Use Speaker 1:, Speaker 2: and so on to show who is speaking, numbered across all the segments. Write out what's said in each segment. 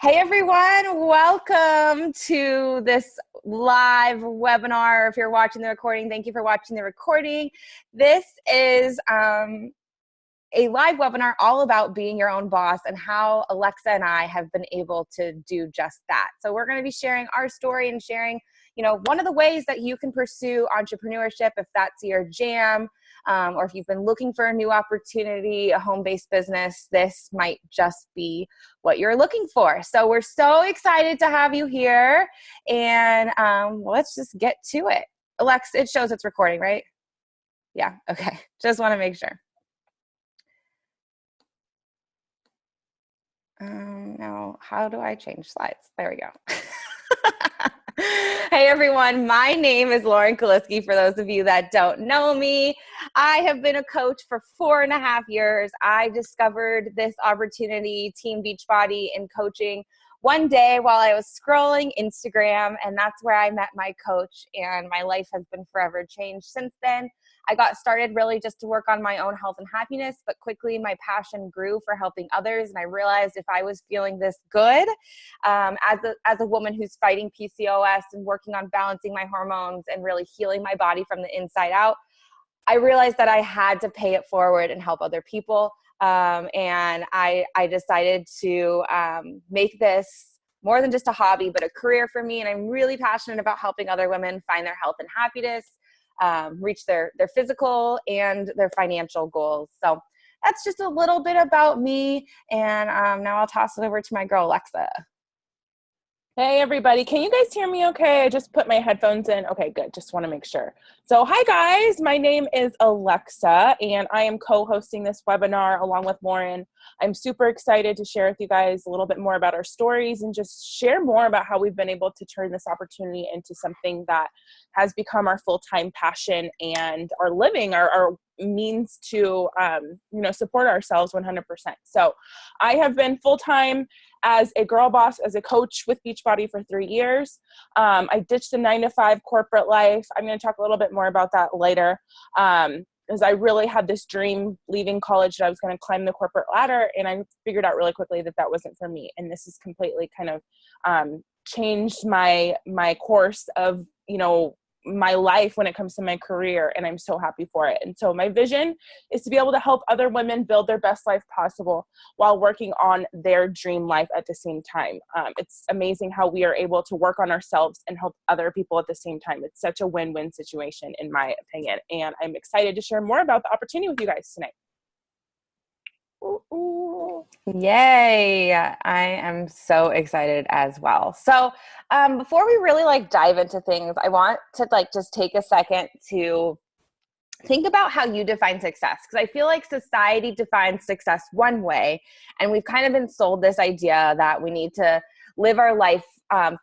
Speaker 1: Hey everyone, welcome to this live webinar. If you're watching the recording, thank you for watching the recording. This is a live webinar all about being your own boss and how Alexa and I have been able to do just that. So we're going to be sharing our story and sharing, one of the ways that you can pursue entrepreneurship if that's your jam. Or if you've been looking for a new opportunity, a home-based business, this might just be what you're looking for. So we're so excited to have you here, and let's just get to it. Alexa, it shows it's recording, right? Yeah, okay. Just want to make sure. Now, how do I change slides? There we go. Hey everyone, my name is Lauren Kaliski. For those of you that don't know me, I have been a coach for 4.5 years. I discovered this opportunity, Team Beachbody, in coaching one day while I was scrolling Instagram, and that's where I met my coach, and my life has been forever changed since then. I got started really just to work on my own health and happiness, but quickly my passion grew for helping others, and I realized if I was feeling this good, as a woman who's fighting PCOS and working on balancing my hormones and really healing my body from the inside out, I realized that I had to pay it forward and help other people. And I decided to make this more than just a hobby, but a career for me. And I'm really passionate about helping other women find their health and happiness, reach their physical and their financial goals. So that's just a little bit about me. And now I'll toss it over to my girl, Alexa.
Speaker 2: Hey everybody, can you guys hear me okay? I just put my headphones in. Okay, good. Just want to make sure. So hi guys, my name is Alexa and I am co-hosting this webinar along with Lauren. I'm super excited to share with you guys a little bit more about our stories and just share more about how we've been able to turn this opportunity into something that has become our full-time passion and our living, our means to support ourselves 100%. So I have been full-time as a girl boss, as a coach with Beachbody for 3 years. I ditched the 9-to-5 corporate life. I'm going to talk a little bit more about that later. Because I really had this dream leaving college that I was going to climb the corporate ladder, and I figured out really quickly that that wasn't for me. And this has completely kind of changed my course of, my life when it comes to my career, and I'm so happy for it. And so my vision is to be able to help other women build their best life possible while working on their dream life at the same time. It's amazing how we are able to work on ourselves and help other people at the same time. It's such a win-win situation in my opinion, and I'm excited to share more about the opportunity with you guys tonight.
Speaker 1: Yay. I am so excited as well. So before we really dive into things, I want to just take a second to think about how you define success, because I feel like society defines success one way, and we've kind of been sold this idea that we need to live our life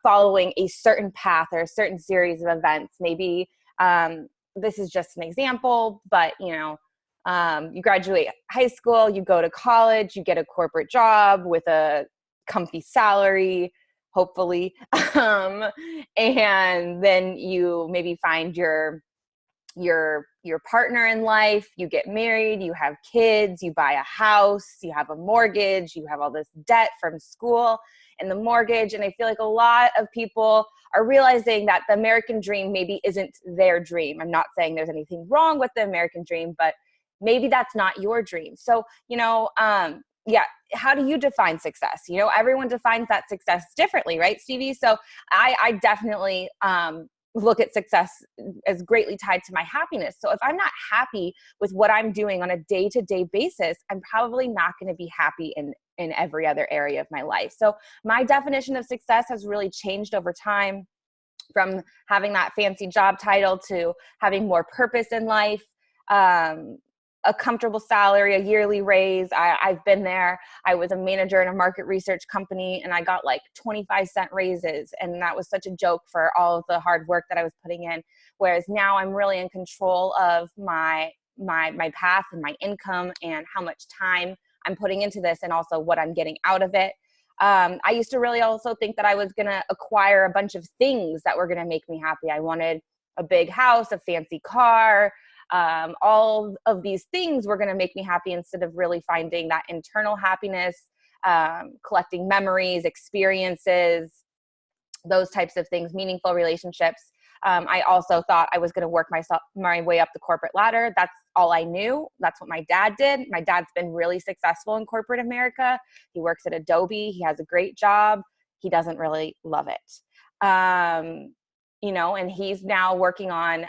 Speaker 1: following a certain path or a certain series of events. Maybe this is just an example, but you graduate high school, you go to college, you get a corporate job with a comfy salary, hopefully, and then you maybe find your partner in life, you get married, you have kids, you buy a house, you have a mortgage, you have all this debt from school and the mortgage. And I feel like a lot of people are realizing that the American dream maybe isn't their dream. I'm not saying there's anything wrong with the American dream, but maybe that's not your dream. So, how do you define success? Everyone defines that success differently, right, Stevie? So I definitely look at success as greatly tied to my happiness. So if I'm not happy with what I'm doing on a day-to-day basis, I'm probably not going to be happy in every other area of my life. So my definition of success has really changed over time, from having that fancy job title to having more purpose in life, a comfortable salary, a yearly raise. I've been there. I was a manager in a market research company, and I got 25-cent raises. And that was such a joke for all of the hard work that I was putting in. Whereas now I'm really in control of my path and my income and how much time I'm putting into this, and also what I'm getting out of it. I used to really also think that I was going to acquire a bunch of things that were going to make me happy. I wanted a big house, a fancy car, all of these things were going to make me happy, instead of really finding that internal happiness collecting memories, experiences, those types of things, meaningful relationships. I also thought I was going to work my way up the corporate ladder. That's all I knew. That's what my dad did. My dad's been really successful in corporate America. He works at Adobe. He has a great job. He doesn't really love it. And he's now working on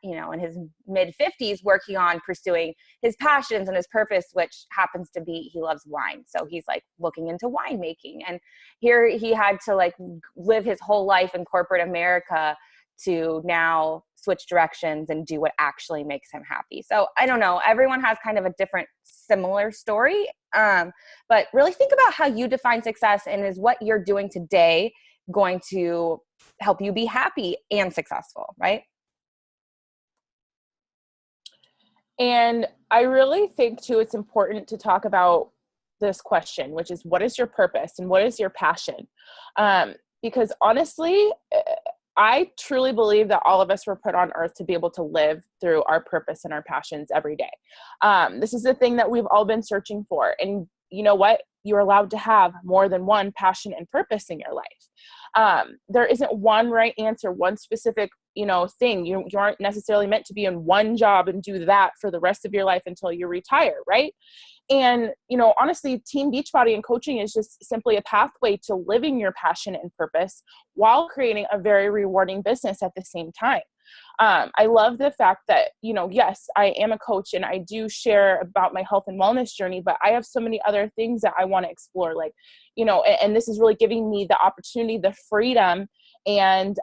Speaker 1: in his mid 50s, working on pursuing his passions and his purpose, which happens to be, he loves wine. So he's like looking into winemaking. And here he had to like live his whole life in corporate America to now switch directions and do what actually makes him happy. So I don't know, everyone has kind of a different similar story. But really think about how you define success, and is what you're doing today going to help you be happy and successful, right?
Speaker 2: And I really think too, it's important to talk about this question, which is, what is your purpose and what is your passion? Because honestly, I truly believe that all of us were put on earth to be able to live through our purpose and our passions every day. This is the thing that we've all been searching for. And you know what? You're allowed to have more than one passion and purpose in your life. There isn't one right answer, one specific, thing. You aren't necessarily meant to be in one job and do that for the rest of your life until you retire, right? And, honestly, Team Beachbody and coaching is just simply a pathway to living your passion and purpose while creating a very rewarding business at the same time. I love the fact that, yes, I am a coach and I do share about my health and wellness journey, but I have so many other things that I want to explore, like, and this is really giving me the opportunity, the freedom, and,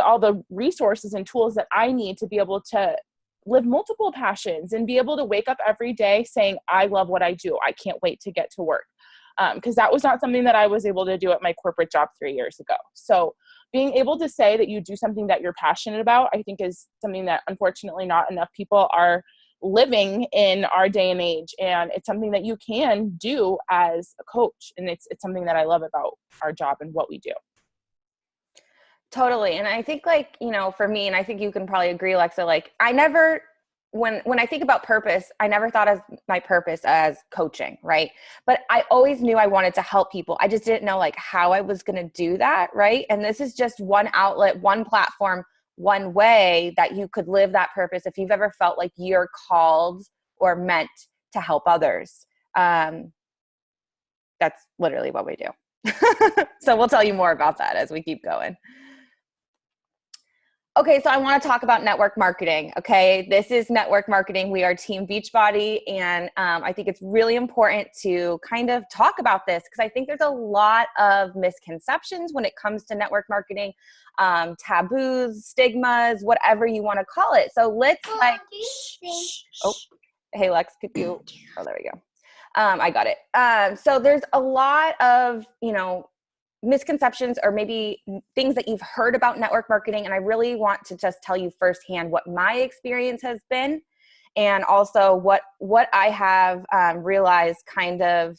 Speaker 2: all the resources and tools that I need to be able to live multiple passions and be able to wake up every day saying, I love what I do. I can't wait to get to work. Because that was not something that I was able to do at my corporate job 3 years ago. So being able to say that you do something that you're passionate about, I think is something that unfortunately not enough people are living in our day and age. And it's something that you can do as a coach. And it's something that I love about our job and what we do.
Speaker 1: Totally. And I think for me, and I think you can probably agree, Alexa, when I think about purpose, I never thought of my purpose as coaching, right? But I always knew I wanted to help people. I just didn't know how I was going to do that, right? And this is just one outlet, one platform, one way that you could live that purpose if you've ever felt like you're called or meant to help others. That's literally what we do. So we'll tell you more about that as we keep going. Okay, so I want to talk about network marketing. Okay, this is network marketing. We are Team Beachbody, and I think it's really important to kind of talk about this because I think there's a lot of misconceptions when it comes to network marketing, taboos, stigmas, whatever you want to call it. So let's hey Lex, could you? Oh, there we go. I got it. So there's a lot of misconceptions or maybe things that you've heard about network marketing. And I really want to just tell you firsthand what my experience has been, and also what I have realized kind of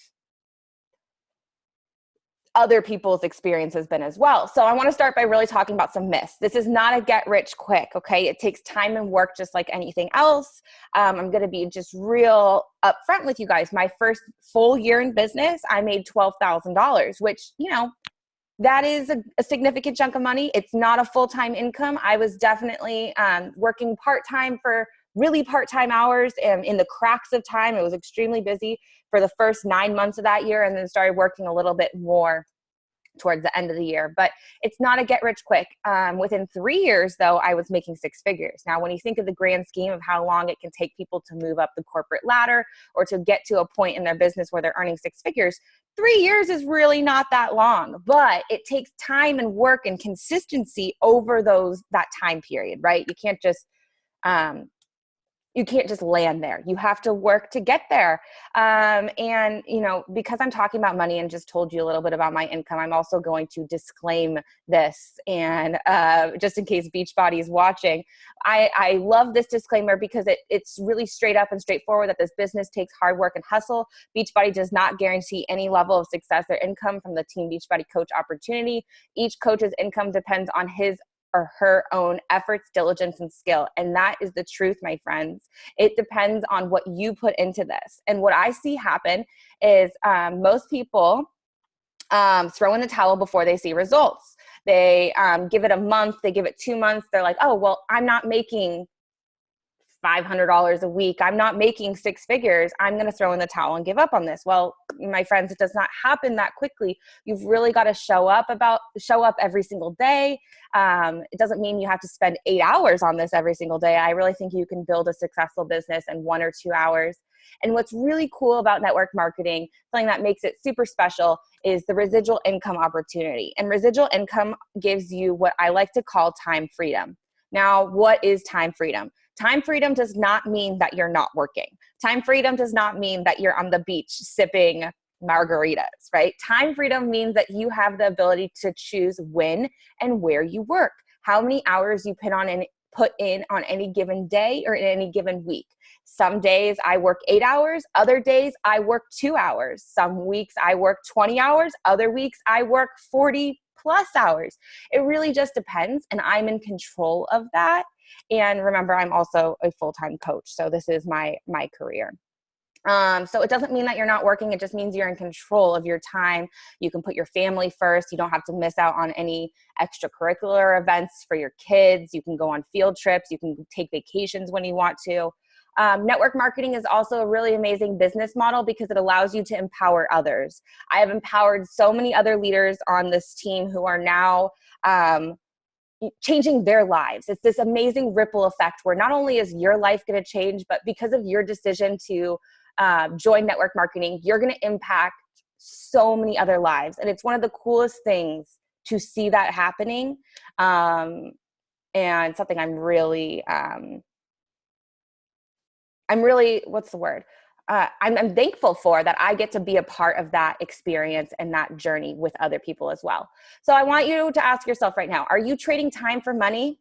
Speaker 1: other people's experience has been as well. So I want to start by really talking about some myths. This is not a get rich quick, okay? It takes time and work just like anything else. I'm going to be just real upfront with you guys. My first full year in business, I made $12,000, which, that is a significant chunk of money. It's not a full-time income. I was definitely working part-time for really part-time hours, and in the cracks of time, it was extremely busy for the first 9 months of that year, and then started working a little bit more towards the end of the year. But it's not a get rich quick. Within 3 years, though, I was making six figures. Now, when you think of the grand scheme of how long it can take people to move up the corporate ladder or to get to a point in their business where they're earning six figures, 3 years is really not that long, but it takes time and work and consistency over that time period, right? You can't just land there. You have to work to get there. And, because I'm talking about money and just told you a little bit about my income, I'm also going to disclaim this. And just in case Beachbody is watching, I love this disclaimer because it's really straight up and straightforward that this business takes hard work and hustle. Beachbody does not guarantee any level of success or income from the Team Beachbody coach opportunity. Each coach's income depends on his or her own efforts, diligence, and skill. And that is the truth, my friends. It depends on what you put into this. And what I see happen is most people throw in the towel before they see results. They give it a month, they give it 2 months. They're like, oh, well, I'm not making $500 a week. I'm not making six figures. I'm going to throw in the towel and give up on this. Well, my friends, it does not happen that quickly. You've really got to show up every single day. It doesn't mean you have to spend 8 hours on this every single day. I really think you can build a successful business in 1 or 2 hours. And what's really cool about network marketing, something that makes it super special, is the residual income opportunity. And residual income gives you what I like to call time freedom. Now, what is time freedom? Time freedom does not mean that you're not working. Time freedom does not mean that you're on the beach sipping margaritas, right? Time freedom means that you have the ability to choose when and where you work, how many hours you put in on any given day or in any given week. Some days I work 8 hours, other days I work 2 hours. Some weeks I work 20 hours, other weeks I work 40 plus hours. It really just depends, and I'm in control of that. And remember, I'm also a full-time coach, so this is my career. So it doesn't mean that you're not working. It just means you're in control of your time. You can put your family first. You don't have to miss out on any extracurricular events for your kids. You can go on field trips. You can take vacations when you want to. Network marketing is also a really amazing business model because it allows you to empower others. I have empowered so many other leaders on this team who are now changing their lives. It's this amazing ripple effect where not only is your life going to change, but because of your decision to join network marketing, you're going to impact so many other lives. And it's one of the coolest things to see that happening. And something I'm really, what's the word? I'm thankful for that I get to be a part of that experience and that journey with other people as well. So I want you to ask yourself right now, are you trading time for money?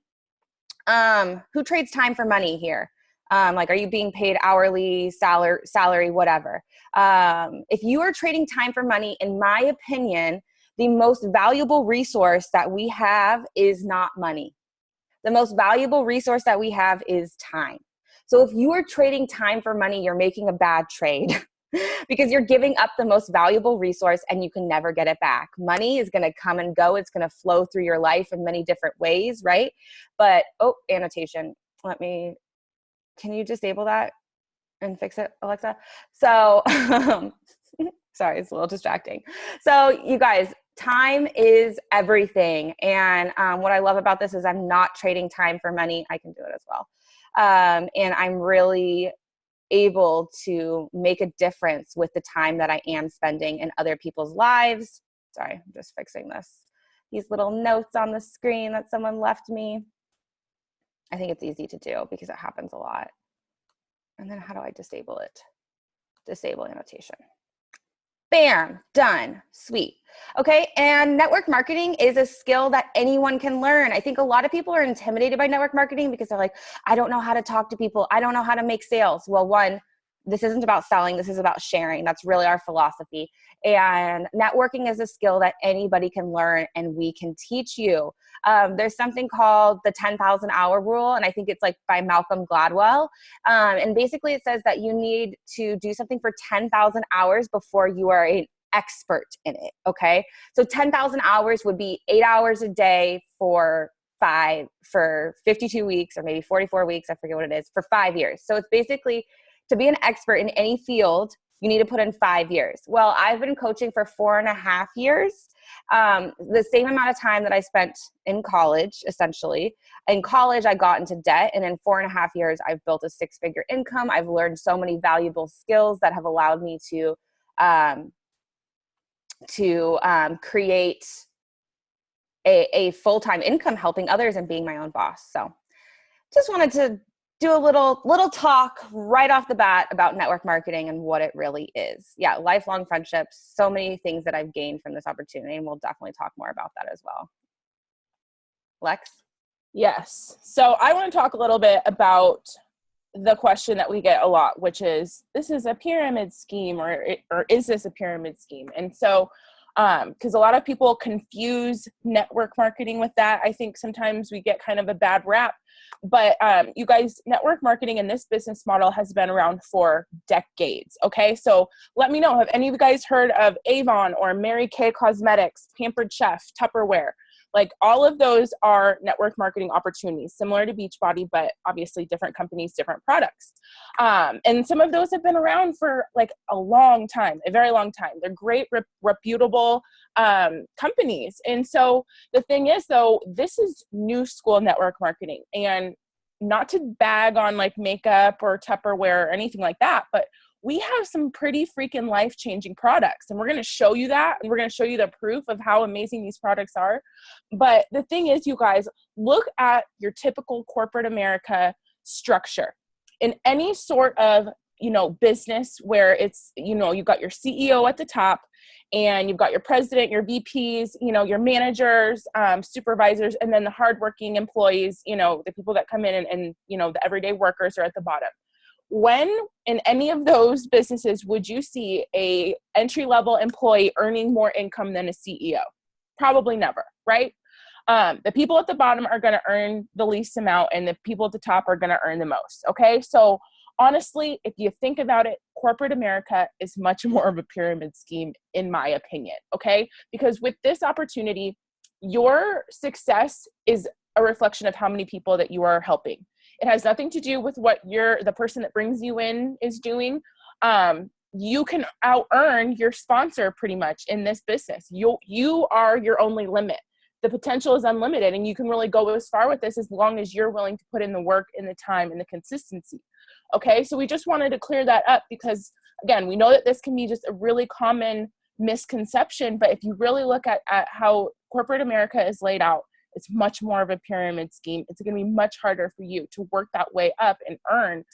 Speaker 1: Who trades time for money here? Like, are you being paid hourly, salary, whatever? If you are trading time for money, in my opinion, the most valuable resource that we have is not money. The most valuable resource that we have is time. So if you are trading time for money, you're making a bad trade because you're giving up the most valuable resource and you can never get it back. Money is going to come and go. It's going to flow through your life in many different ways, right? But, annotation. Can you disable that and fix it, Alexa? So, sorry, it's a little distracting. So you guys, time is everything. And what I love about this is I'm not trading time for money. I can do it as well. And I'm really able to make a difference with the time that I am spending in other people's lives. Sorry, I'm just fixing these little notes on the screen that someone left me. I think it's easy to do because it happens a lot. And then how do I disable it? Disable annotation. Bam, done, sweet. Okay, and network marketing is a skill that anyone can learn. I think a lot of people are intimidated by network marketing because they're like, I don't know how to talk to people. I don't know how to make sales. Well, one, this isn't about selling. This is about sharing. That's really our philosophy. And networking is a skill that anybody can learn and we can teach you. There's something called the 10,000 hour rule. And I think it's like by Malcolm Gladwell. And basically it says that you need to do something for 10,000 hours before you are an expert in it. Okay. So 10,000 hours would be 8 hours a day for 52 weeks or maybe 44 weeks. I forget what it is, for 5 years. So it's basically, to be an expert in any field, you need to put in 5 years. Well, I've been coaching for 4.5 years, the same amount of time that I spent in college, essentially. In college, I got into debt, and in 4.5 years, I've built a 6-figure income. I've learned so many valuable skills that have allowed me to create a full-time income helping others and being my own boss. So just wanted to do a little talk right off the bat about network marketing and what it really is. Yeah, lifelong friendships, so many things that I've gained from this opportunity, and we'll definitely talk more about that as well. Lex?
Speaker 2: Yes. So I want to talk a little bit about the question that we get a lot, which is, this is a pyramid scheme, or is this a pyramid scheme? And so Because a lot of people confuse network marketing with that. I think sometimes we get kind of a bad rap. But you guys, network marketing in this business model has been around for decades, okay? So let me know, have any of you guys heard of Avon or Mary Kay Cosmetics, Pampered Chef, Tupperware? Like all of those are network marketing opportunities, similar to Beachbody, but obviously different companies, different products. And some of those have been around for like a long time, a very long time. They're great, reputable companies. And so the thing is though, this is new school network marketing, and not to bag on like makeup or Tupperware or anything like that, but we have some pretty freaking life-changing products, and we're going to show you that, and we're going to show you the proof of how amazing these products are. But the thing is, you guys, look at your typical corporate America structure. In any sort of, business where it's, you've got your CEO at the top, and you've got your president, your VPs, your managers, supervisors, and then the hardworking employees, the people that come in and the everyday workers are at the bottom. When in any of those businesses would you see a entry-level employee earning more income than a CEO? Probably never, right? The people at the bottom are going to earn the least amount, and the people at the top are going to earn the most, okay? So honestly, if you think about it, corporate America is much more of a pyramid scheme, in my opinion, okay? Because with this opportunity, your success is a reflection of how many people that you are helping. It has nothing to do with what the person that brings you in is doing. You can out-earn your sponsor pretty much in this business. You are your only limit. The potential is unlimited, and you can really go as far with this as long as you're willing to put in the work and the time and the consistency. Okay, so we just wanted to clear that up because, again, we know that this can be just a really common misconception, but if you really look at how corporate America is laid out, it's much more of a pyramid scheme. It's going to be much harder for you to work that way up and earn.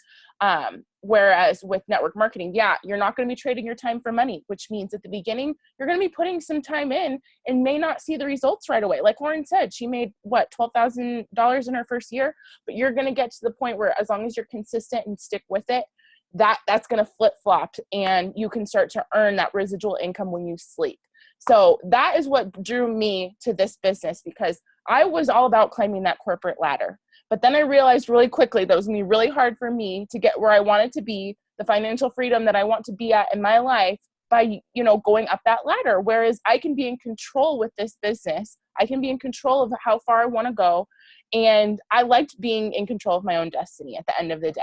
Speaker 2: Whereas with network marketing, you're not going to be trading your time for money, which means at the beginning, you're going to be putting some time in and may not see the results right away. Like Lauren said, she made $12,000 in her first year, but you're going to get to the point where as long as you're consistent and stick with it, that's going to flip flop and you can start to earn that residual income when you sleep. So that is what drew me to this business, because I was all about climbing that corporate ladder. But then I realized really quickly that it was going to be really hard for me to get where I wanted to be, the financial freedom that I want to be at in my life by, going up that ladder. Whereas I can be in control with this business. I can be in control of how far I want to go. And I liked being in control of my own destiny at the end of the day.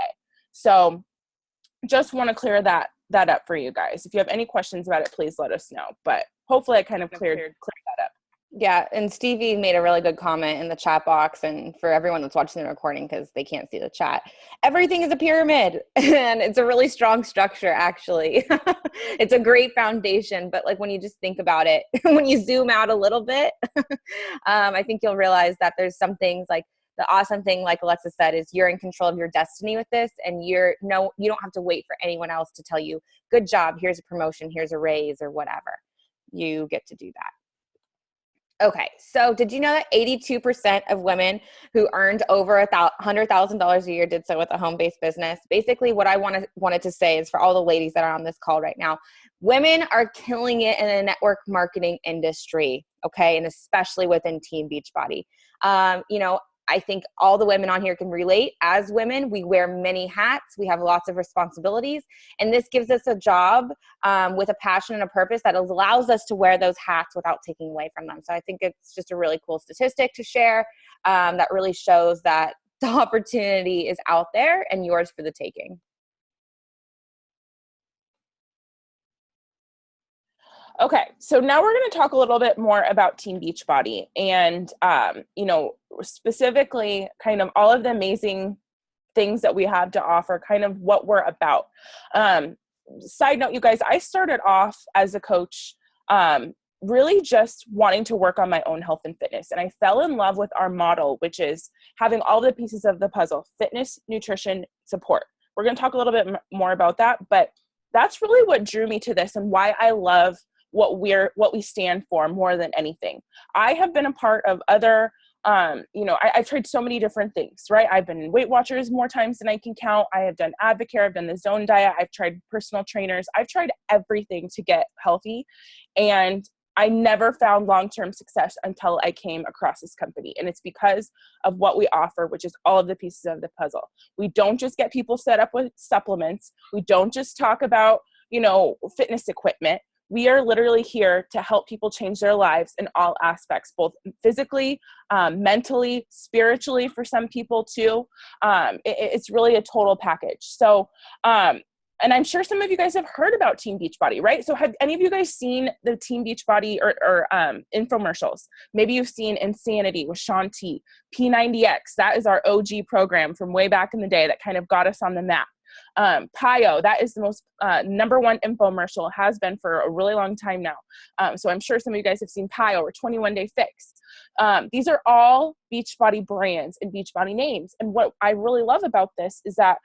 Speaker 2: So just want to clear that up for you guys. If you have any questions about it, please let us know. But hopefully I kind of cleared that up.
Speaker 1: Yeah, and Stevie made a really good comment in the chat box, and for everyone that's watching the recording because they can't see the chat, everything is a pyramid, and it's a really strong structure, actually. It's a great foundation, but like when you just think about it, when you zoom out a little bit, I think you'll realize that there's some things like the awesome thing, like Alexa said, is you're in control of your destiny with this, and you don't have to wait for anyone else to tell you, good job, here's a promotion, here's a raise, or whatever. You get to do that. Okay, so did you know that 82% of women who earned over $100,000 a year did so with a home-based business? Basically, what I wanted to say is for all the ladies that are on this call right now, women are killing it in the network marketing industry, okay, and especially within Team Beachbody. I think all the women on here can relate. As women, we wear many hats. We have lots of responsibilities. And this gives us a job with a passion and a purpose that allows us to wear those hats without taking away from them. So I think it's just a really cool statistic to share that really shows that the opportunity is out there and yours for the taking.
Speaker 2: Okay, so now we're going to talk a little bit more about Team Beachbody and, specifically kind of all of the amazing things that we have to offer, kind of what we're about. Side note, you guys, I started off as a coach really just wanting to work on my own health and fitness. And I fell in love with our model, which is having all the pieces of the puzzle: fitness, nutrition, support. We're going to talk a little bit more about that, but that's really what drew me to this and why I love what we stand for more than anything. I have been a part of other, I've tried so many different things, right? I've been in Weight Watchers more times than I can count. I have done Advocare. I've done the Zone Diet. I've tried personal trainers. I've tried everything to get healthy. And I never found long-term success until I came across this company. And it's because of what we offer, which is all of the pieces of the puzzle. We don't just get people set up with supplements. We don't just talk about, fitness equipment. We are literally here to help people change their lives in all aspects, both physically, mentally, spiritually for some people too. It's really a total package. So, and I'm sure some of you guys have heard about Team Beachbody, right? So have any of you guys seen the Team Beachbody or infomercials? Maybe you've seen Insanity with Shaun T, P90X. That is our OG program from way back in the day that kind of got us on the map. PIO, that is the most number one infomercial, has been for a really long time now. So I'm sure some of you guys have seen PIO or 21 Day Fix. These are all Beachbody brands and Beachbody names. And what I really love about this is that,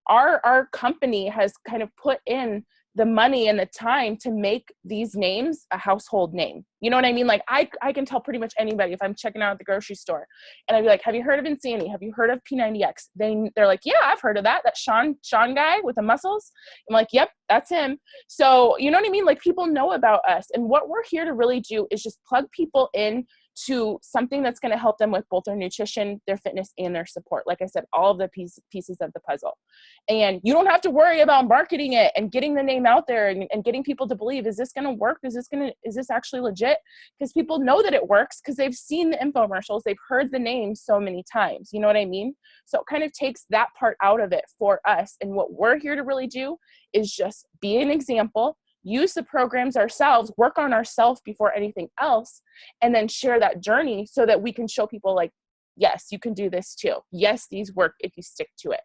Speaker 2: our company has kind of put in the money and the time to make these names a household name. You know what I mean? Like I can tell pretty much anybody if I'm checking out at the grocery store and I'd be like, have you heard of Insanity? Have you heard of P90X? They're like, yeah, I've heard of that. That Shaun guy with the muscles. I'm like, yep, that's him. So you know what I mean? Like people know about us, and what we're here to really do is just plug people in to something that's going to help them with both their nutrition, their fitness, and their support. Like I said, all of the pieces of the puzzle. And you don't have to worry about marketing it and getting the name out there and getting people to believe, is this going to work? Is this actually legit? Because people know that it works because they've seen the infomercials. They've heard the name so many times. You know what I mean? So it kind of takes that part out of it for us. And what we're here to really do is just be an example, use the programs ourselves, work on ourselves before anything else, and then share that journey so that we can show people like, yes, you can do this too. Yes, these work if you stick to it.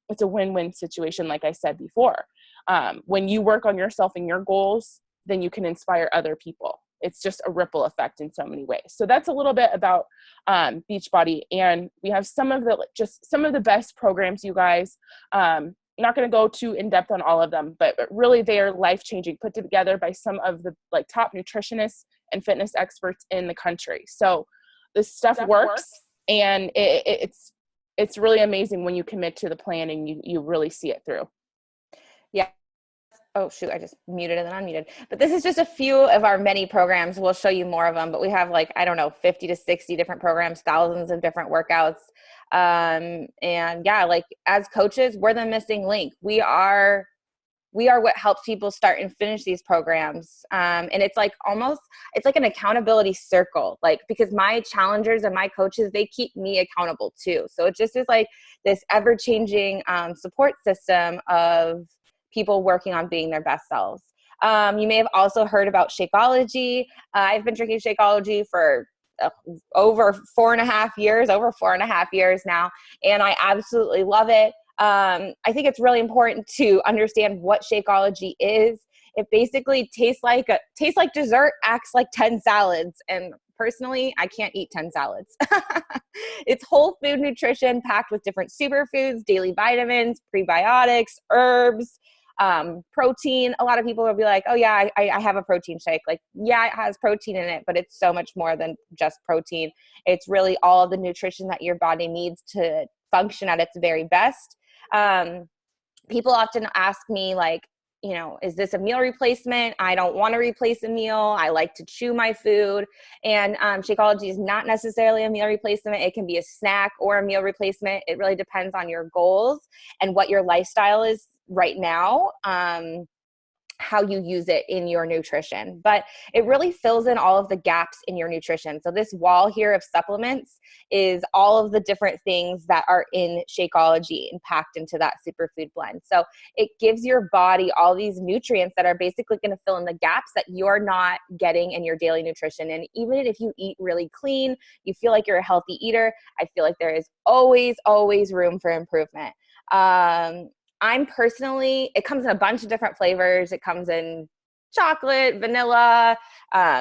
Speaker 2: It's a win-win situation, like I said before. When you work on yourself and your goals, then you can inspire other people. It's just a ripple effect in so many ways. So that's a little bit about Beachbody, and we have some of the best programs, you guys. Not going to go too in depth on all of them, but really they are life-changing, put together by some of the top nutritionists and fitness experts in the country. So this stuff works, and it's really amazing when you commit to the plan and you really see it through.
Speaker 1: Yeah. Oh shoot, I just muted and then unmuted. But this is just a few of our many programs. We'll show you more of them, but we have 50 to 60 different programs, thousands of different workouts. And yeah, as coaches, we're the missing link. We are what helps people start and finish these programs. And it's like an accountability circle, because my challengers and my coaches, they keep me accountable too. So it just is this ever-changing support system of people working on being their best selves. You may have also heard about Shakeology. I've been drinking Shakeology for over 4.5 years now, and I absolutely love it. I think it's really important to understand what Shakeology is. It basically tastes like dessert, acts like 10 salads. And personally, I can't eat 10 salads. It's whole food nutrition packed with different superfoods, daily vitamins, prebiotics, herbs, protein. A lot of people will be like, oh yeah, I have a protein shake. Yeah, it has protein in it, but it's so much more than just protein. It's really all of the nutrition that your body needs to function at its very best. People often ask me is this a meal replacement? I don't want to replace a meal. I like to chew my food. And Shakeology is not necessarily a meal replacement. It can be a snack or a meal replacement. It really depends on your goals and what your lifestyle is right now, how you use it in your nutrition. But it really fills in all of the gaps in your nutrition. So this wall here of supplements is all of the different things that are in Shakeology and packed into that superfood blend. So it gives your body all these nutrients that are basically going to fill in the gaps that you're not getting in your daily nutrition. And even if you eat really clean, you feel like you're a healthy eater, I feel like there is always room for improvement. It comes in a bunch of different flavors. It comes in chocolate, vanilla,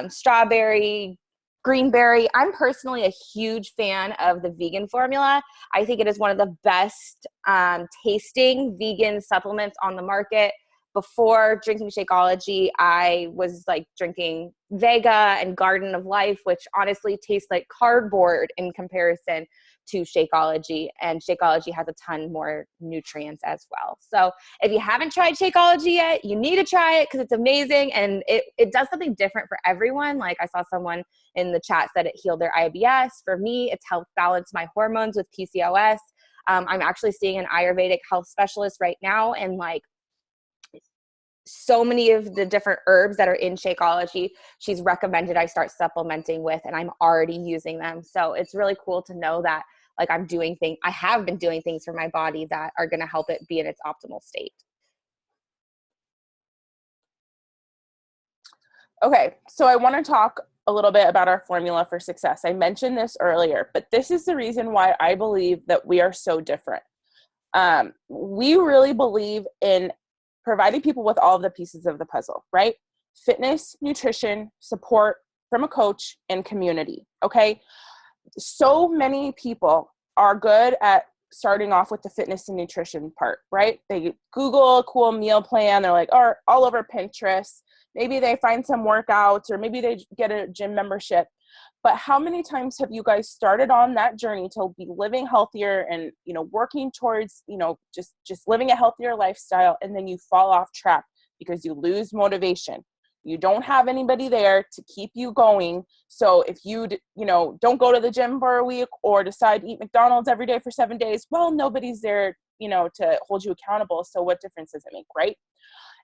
Speaker 1: strawberry, greenberry. I'm personally a huge fan of the vegan formula. I think it is one of the best tasting vegan supplements on the market. before drinking Shakeology, I was like drinking Vega and Garden of Life, which honestly tastes like cardboard in comparison to Shakeology. And Shakeology has a ton more nutrients as well. So if you haven't tried Shakeology yet, you need to try it because it's amazing. And it does something different for everyone. Like I saw someone in the chat said it healed their IBS. For me, it's helped balance my hormones with PCOS. I'm actually seeing an Ayurvedic health specialist right now, and like so many of the different herbs that are in Shakeology, she's recommended I start supplementing with, and I'm already using them. So it's really cool to know that like I have been doing things for my body that are going to help it be in its optimal state.
Speaker 2: Okay, so I want to talk a little bit about our formula for success. I mentioned this earlier, but this is the reason why I believe that we are so different. We really believe in providing people with all of the pieces of the puzzle, right? Fitness, nutrition, support from a coach, and community, okay? So many people are good at starting off with the fitness and nutrition part, right? They Google a cool meal plan. They're like, all over Pinterest. Maybe they find some workouts, or maybe they get a gym membership. But how many times have you guys started on that journey to be living healthier and, working towards, just living a healthier lifestyle, and then you fall off track because you lose motivation? You don't have anybody there to keep you going. So if you, don't go to the gym for a week or decide to eat McDonald's every day for 7 days, well, nobody's there, to hold you accountable. So what difference does it make, right?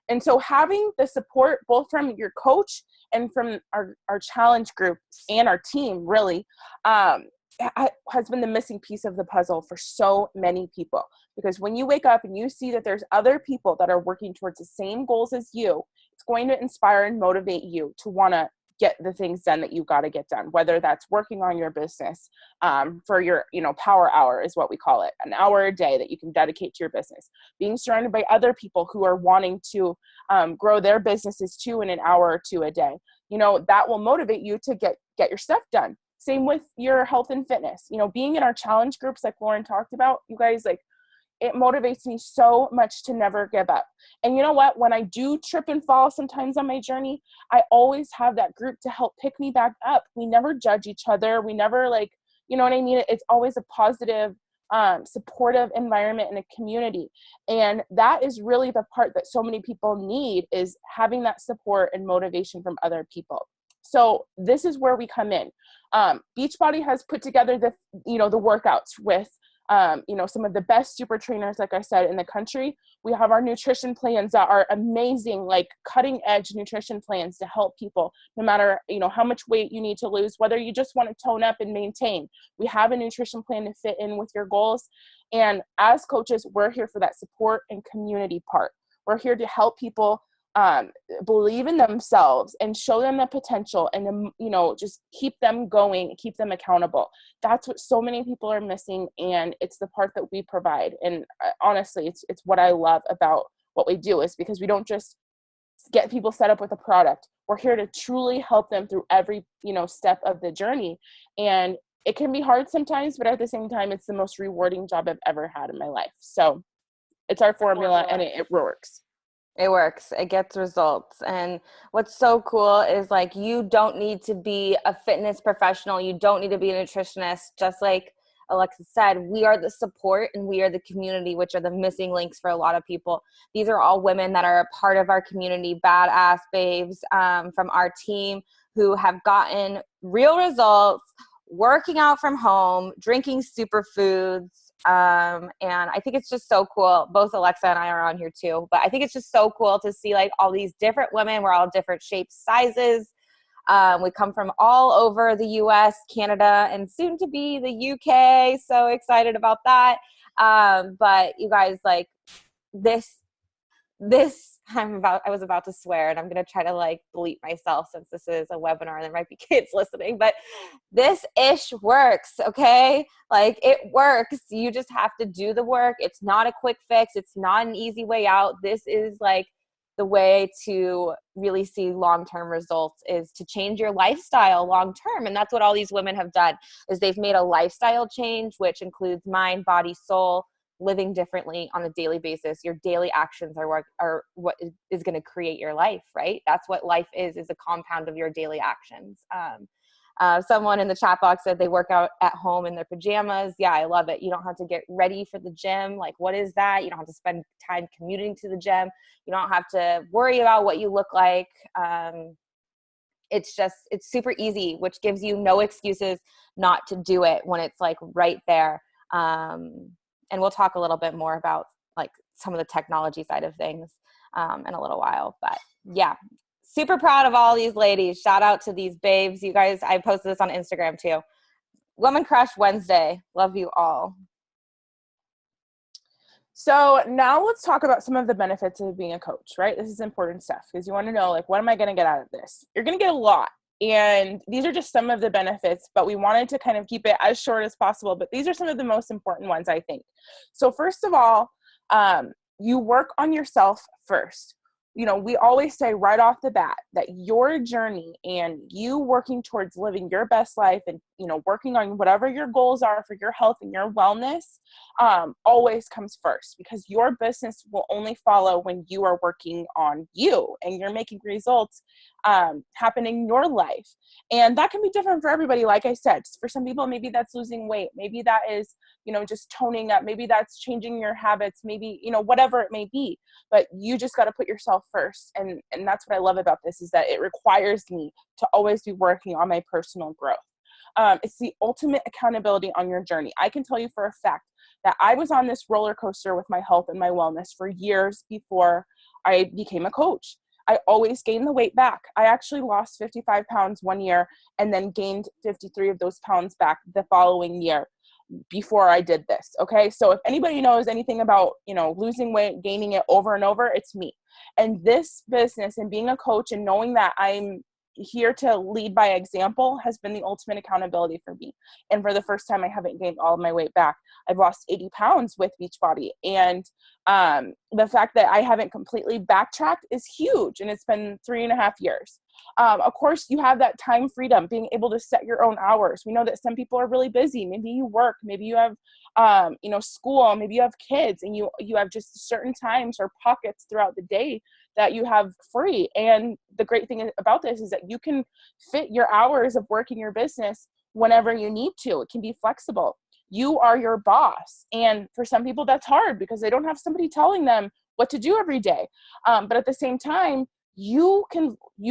Speaker 2: And so having the support both from your coach and from our challenge group and our team really has been the missing piece of the puzzle for so many people. Because when you wake up and you see that there's other people that are working towards the same goals as you, it's going to inspire and motivate you to want to get the things done that you got to get done, whether that's working on your business for your, power hour is what we call it, an hour a day that you can dedicate to your business, being surrounded by other people who are wanting to grow their businesses too in an hour or two a day. That will motivate you to get your stuff done. Same with your health and fitness, being in our challenge groups like Lauren talked about, you guys, like, it motivates me so much to never give up. And you know what? When I do trip and fall sometimes on my journey, I always have that group to help pick me back up. We never judge each other. We never you know what I mean? It's always a positive, supportive environment and a community. And that is really the part that so many people need, is having that support and motivation from other people. So this is where we come in. Beachbody has put together the workouts with some of the best super trainers, like I said, in the country. We have our nutrition plans that are amazing, like cutting edge nutrition plans to help people no matter, how much weight you need to lose, whether you just want to tone up and maintain. We have a nutrition plan to fit in with your goals. And as coaches, we're here for that support and community part. We're here to help people believe in themselves and show them the potential, and just keep them going, keep them accountable. That's what so many people are missing, and it's the part that we provide. And honestly, it's what I love about what we do, is because we don't just get people set up with a product. We're here to truly help them through every step of the journey. And it can be hard sometimes, but at the same time, it's the most rewarding job I've ever had in my life. So it's our formula, and it works.
Speaker 1: It works. It gets results. And what's so cool is like, you don't need to be a fitness professional. You don't need to be a nutritionist. Just like Alexa said, we are the support and we are the community, which are the missing links for a lot of people. These are all women that are a part of our community, badass babes from our team, who have gotten real results, working out from home, drinking superfoods. And I think it's just so cool. Both Alexa and I are on here too, but I think it's just so cool to see like all these different women. We're all different shapes, sizes. We come from all over the US, Canada, and soon to be the UK. So excited about that. But you guys, like this, I was about to swear, and I'm going to try to like bleep myself since this is a webinar and there might be kids listening, but this ish works. Okay. Like, it works. You just have to do the work. It's not a quick fix. It's not an easy way out. This is like the way to really see long-term results, is to change your lifestyle long-term. And that's what all these women have done, is they've made a lifestyle change, which includes mind, body, soul. living differently on a daily basis. Your daily actions are what is going to create your life, right? That's what life is a compound of your daily actions. Someone in the chat box said they work out at home in their pajamas. Yeah, I love it. You don't have to get ready for the gym. Like, what is that? You don't have to spend time commuting to the gym. You don't have to worry about what you look like. It's super easy, which gives you no excuses not to do it when it's like right there. And we'll talk a little bit more about like some of the technology side of things in a little while. But yeah, super proud of all these ladies. Shout out to these babes. You guys, I posted this on Instagram too. Woman Crush Wednesday. Love you all.
Speaker 2: So now let's talk about some of the benefits of being a coach, right? This is important stuff because you want to know, like, what am I going to get out of this? You're going to get a lot. And these are just some of the benefits, but we wanted to kind of keep it as short as possible. But these are some of the most important ones, I think. So first of all, you work on yourself first. You know, we always say right off the bat that your journey and you working towards living your best life and, you know, working on whatever your goals are for your health and your wellness always comes first, because your business will only follow when you are working on you and you're making results happen in your life. And that can be different for everybody. Like I said, for some people, maybe that's losing weight. Maybe that is, you know, just toning up. Maybe that's changing your habits. Maybe, you know, whatever it may be. But you just got to put yourself first. And that's what I love about this, is that it requires me to always be working on my personal growth. It's the ultimate accountability on your journey. I can tell you for a fact that I was on this roller coaster with my health and my wellness for years before I became a coach. I always gained the weight back. I actually lost 55 pounds one year and then gained 53 of those pounds back the following year before I did this. Okay. So if anybody knows anything about, you know, losing weight, gaining it over and over, it's me. And this business and being a coach and knowing that I'm here to lead by example has been the ultimate accountability for me. And for the first time, I haven't gained all of my weight back. I've lost 80 pounds with Beachbody. And the fact that I haven't completely backtracked is huge. And it's been 3.5 years. Of course, you have that time freedom, being able to set your own hours. We know that some people are really busy. Maybe you work, maybe you have, you know, school, maybe you have kids, and you have just certain times or pockets throughout the day that you have free. And the great thing about this is that you can fit your hours of working your business whenever you need to. It can be flexible. You are your boss. And for some people, that's hard because they don't have somebody telling them what to do every day. But at the same time, you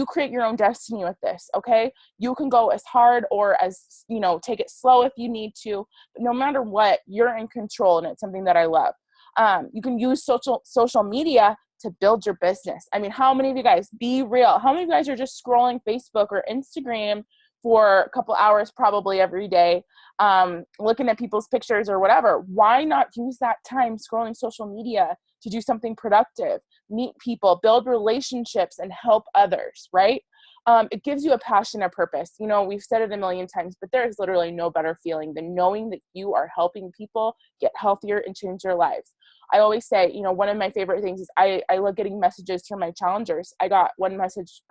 Speaker 2: create your own destiny with this. Okay. You can go as hard or as, you know, take it slow if you need to, but no matter what, you're in control. And it's something that I love. You can use social media to build your business. I mean, how many of you guys, be real, how many of you guys are just scrolling Facebook or Instagram for a couple hours probably every day, looking at people's pictures or whatever? Why not use that time scrolling social media to do something productive, meet people, build relationships, and help others, right? It gives you a passion, a purpose. You know, we've said it a million times, but there is literally no better feeling than knowing that you are helping people get healthier and change their lives. I always say, you know, one of my favorite things is I love getting messages from my challengers. I got one message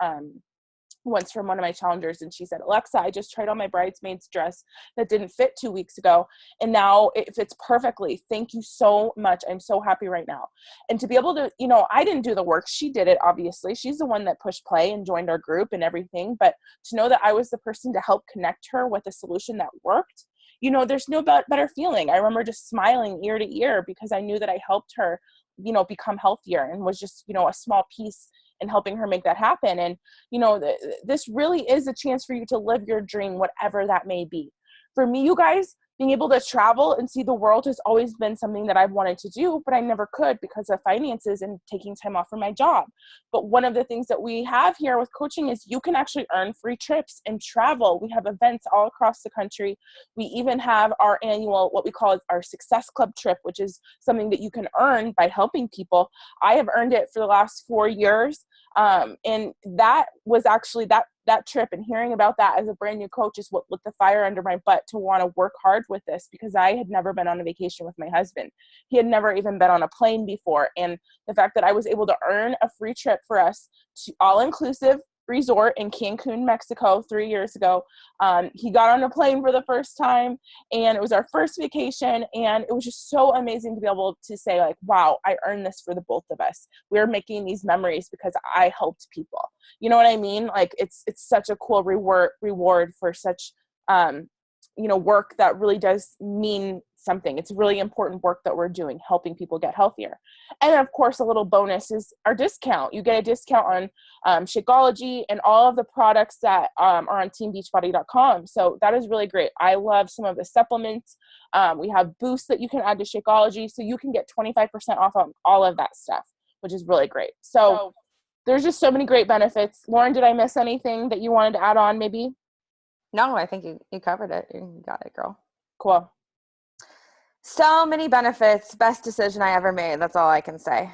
Speaker 2: once from one of my challengers, and she said, Alexa, I just tried on my bridesmaid's dress that didn't fit 2 weeks ago, and now it fits perfectly. Thank you so much. I'm so happy right now. And to be able to, you know, I didn't do the work. She did it, obviously. She's the one that pushed play and joined our group and everything. But to know that I was the person to help connect her with a solution that worked, you know, there's no better feeling. I remember just smiling ear to ear because I knew that I helped her, you know, become healthier, and was just, you know, a small piece in helping her make that happen. And, you know, this really is a chance for you to live your dream, whatever that may be. For me, you guys, being able to travel and see the world has always been something that I've wanted to do, but I never could because of finances and taking time off from my job. But one of the things that we have here with coaching is you can actually earn free trips and travel. We have events all across the country. We even have our annual, what we call our Success Club trip, which is something that you can earn by helping people. I have earned it for the last 4 years. And that was actually that trip, and hearing about that as a brand new coach is what lit the fire under my butt to want to work hard with this, because I had never been on a vacation with my husband. He had never even been on a plane before. And the fact that I was able to earn a free trip for us to all inclusive, resort in Cancun, Mexico 3 years ago. He got on a plane for the first time, and it was our first vacation, and it was just so amazing to be able to say, like, wow, I earned this for the both of us. We're making these memories because I helped people. You know what I mean? Like, it's such a cool reward for such work that really does mean something. It's really important work that we're doing, helping people get healthier. And of course, a little bonus is our discount. You get a discount on Shakeology and all of the products that are on teambeachbody.com. So that is really great. I love some of the supplements. We have boosts that you can add to Shakeology, so you can get 25% off on all of that stuff, which is really great. So there's just so many great benefits. Lauren, did I miss anything that you wanted to add on maybe?
Speaker 1: No, I think you covered it. You got it, girl.
Speaker 2: Cool.
Speaker 1: So many benefits. Best decision I ever made. That's all I can say.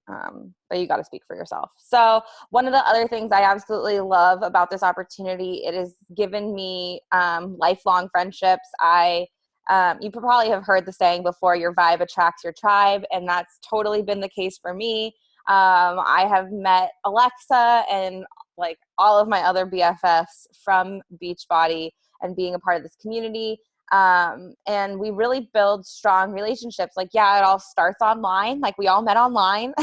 Speaker 1: But you got to speak for yourself. So one of the other things I absolutely love about this opportunity, it has given me lifelong friendships. You probably have heard the saying before, your vibe attracts your tribe. And that's totally been the case for me. I have met Alexa and like all of my other BFFs from Beachbody and being a part of this community. And we really build strong relationships. Like, yeah, it all starts online. Like, we all met online,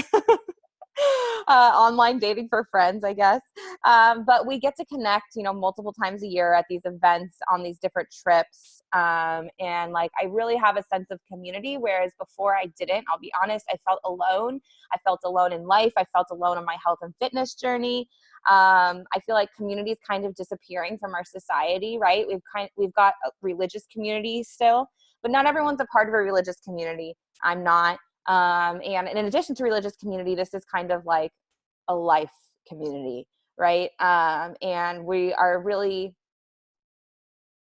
Speaker 1: online dating for friends, I guess. But we get to connect, multiple times a year at these events on these different trips. And like, I really have a sense of community, whereas before I didn't. I'll be honest, I felt alone. I felt alone in life. I felt alone on my health and fitness journey. I feel like community is kind of disappearing from our society, right? We've got a religious community still, but not everyone's a part of a religious community. I'm not. And in addition to religious community, this is kind of like a life community, right? And we are really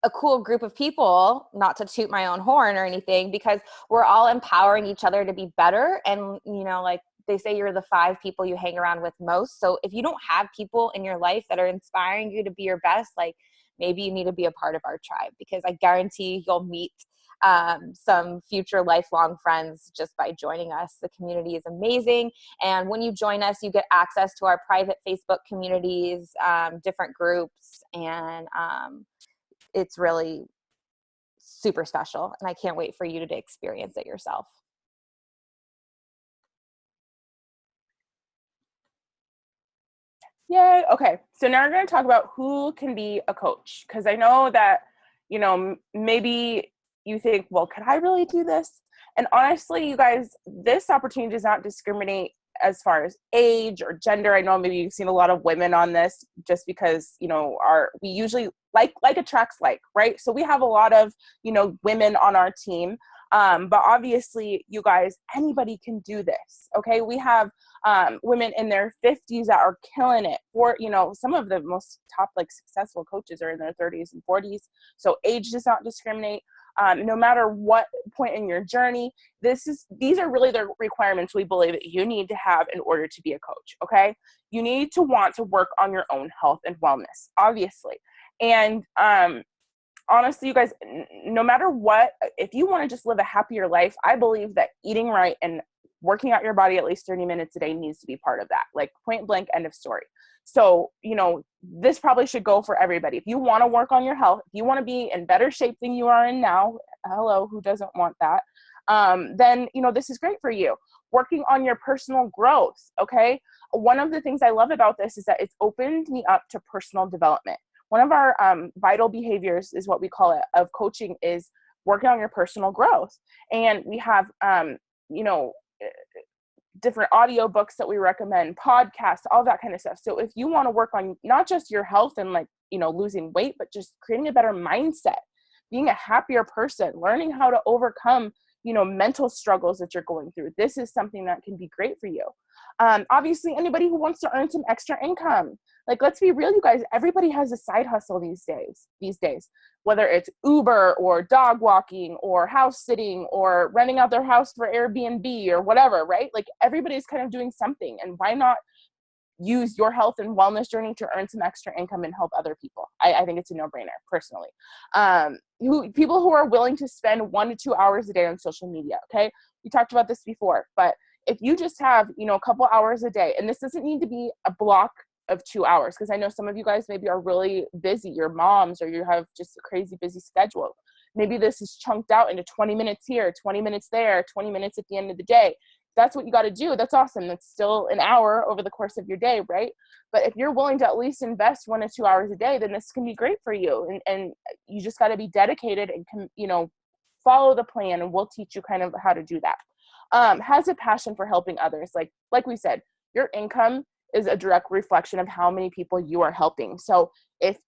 Speaker 1: a cool group of people, not to toot my own horn or anything, because we're all empowering each other to be better. And, like they say, you're the 5 people you hang around with most. So if you don't have people in your life that are inspiring you to be your best, like maybe you need to be a part of our tribe, because I guarantee you'll meet some future lifelong friends just by joining us. The community is amazing. And when you join us, you get access to our private Facebook communities, different groups, and it's really super special. And I can't wait for you to experience it yourself.
Speaker 2: Yeah. Okay. So now we're going to talk about who can be a coach. Because I know that, maybe you think, well, could I really do this? And honestly, you guys, this opportunity does not discriminate as far as age or gender. I know maybe you've seen a lot of women on this just because, we usually like attracts like, right? So we have a lot of, women on our team. But obviously, you guys, anybody can do this. Okay. We have women in their 50s that are killing it. For, some of the most top, successful coaches are in their 30s and 40s. So age does not discriminate. No matter what point in your journey, these are really the requirements we believe that you need to have in order to be a coach. Okay. You need to want to work on your own health and wellness, obviously. And, honestly, you guys, no matter what, if you want to just live a happier life, I believe that eating right and working out your body at least 30 minutes a day needs to be part of that. Like, point blank, end of story. So, this probably should go for everybody. If you want to work on your health, if you want to be in better shape than you are in now, hello, who doesn't want that? Then, this is great for you. Working on your personal growth. Okay. One of the things I love about this is that it's opened me up to personal development. One of our vital behaviors is what we call it of coaching is working on your personal growth. And we have, different audio books that we recommend, podcasts, all that kind of stuff. So if you want to work on not just your health and losing weight, but just creating a better mindset, being a happier person, learning how to overcome, mental struggles that you're going through, this is something that can be great for you. Obviously, anybody who wants to earn some extra income, let's be real, you guys, everybody has a side hustle these days, whether it's Uber or dog walking or house sitting or renting out their house for Airbnb or whatever, right? Everybody's kind of doing something, and why not use your health and wellness journey to earn some extra income and help other people? I think it's a no-brainer personally. People who are willing to spend 1 to 2 hours a day on social media. Okay. We talked about this before, but if you just have, a couple hours a day, and this doesn't need to be a block of 2 hours. Because I know some of you guys maybe are really busy, you're moms, or you have just a crazy busy schedule. Maybe this is chunked out into 20 minutes here, 20 minutes there, 20 minutes at the end of the day. That's what you got to do. That's awesome. That's still an hour over the course of your day, right? But if you're willing to at least invest 1 to 2 hours a day, then this can be great for you. And you just got to be dedicated and, follow the plan, and we'll teach you kind of how to do that. Has a passion for helping others. Like we said, your income is a direct reflection of how many people you are helping. So if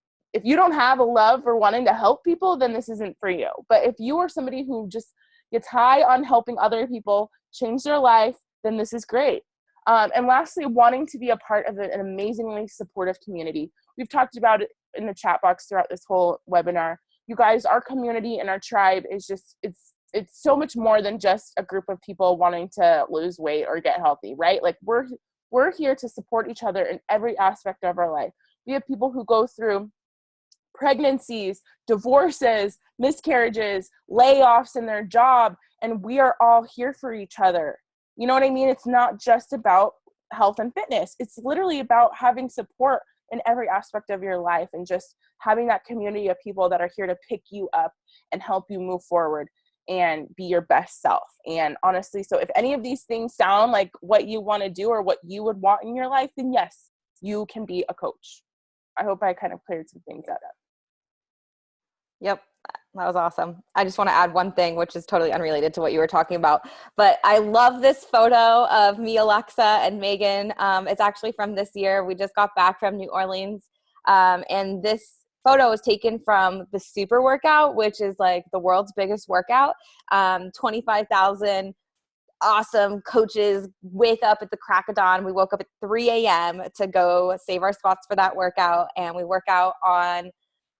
Speaker 2: you don't have a love for wanting to help people, then this isn't for you. But if you are somebody who just gets high on helping other people change their life, then this is great. And lastly, wanting to be a part of an amazingly supportive community. We've talked about it in the chat box throughout this whole webinar. You guys, our community and our tribe is just, it's so much more than just a group of people wanting to lose weight or get healthy, right? Like we're here to support each other in every aspect of our life. We have people who go through pregnancies, divorces, miscarriages, layoffs in their job, and we are all here for each other. You know what I mean? It's not just about health and fitness. It's literally about having support in every aspect of your life, and just having that community of people that are here to pick you up and help you move forward and be your best self. And honestly, so if any of these things sound like what you want to do or what you would want in your life, then yes, you can be a coach. I hope I kind of cleared some things up.
Speaker 1: Yep. That was awesome. I just want to add one thing, which is totally unrelated to what you were talking about, but I love this photo of me, Alexa, and Megan. It's actually from this year. We just got back from New Orleans. And this photo was taken from the Super Workout, which is like the world's biggest workout. 25,000 awesome coaches wake up at the crack of dawn. We woke up at 3 a.m. to go save our spots for that workout. And we work out on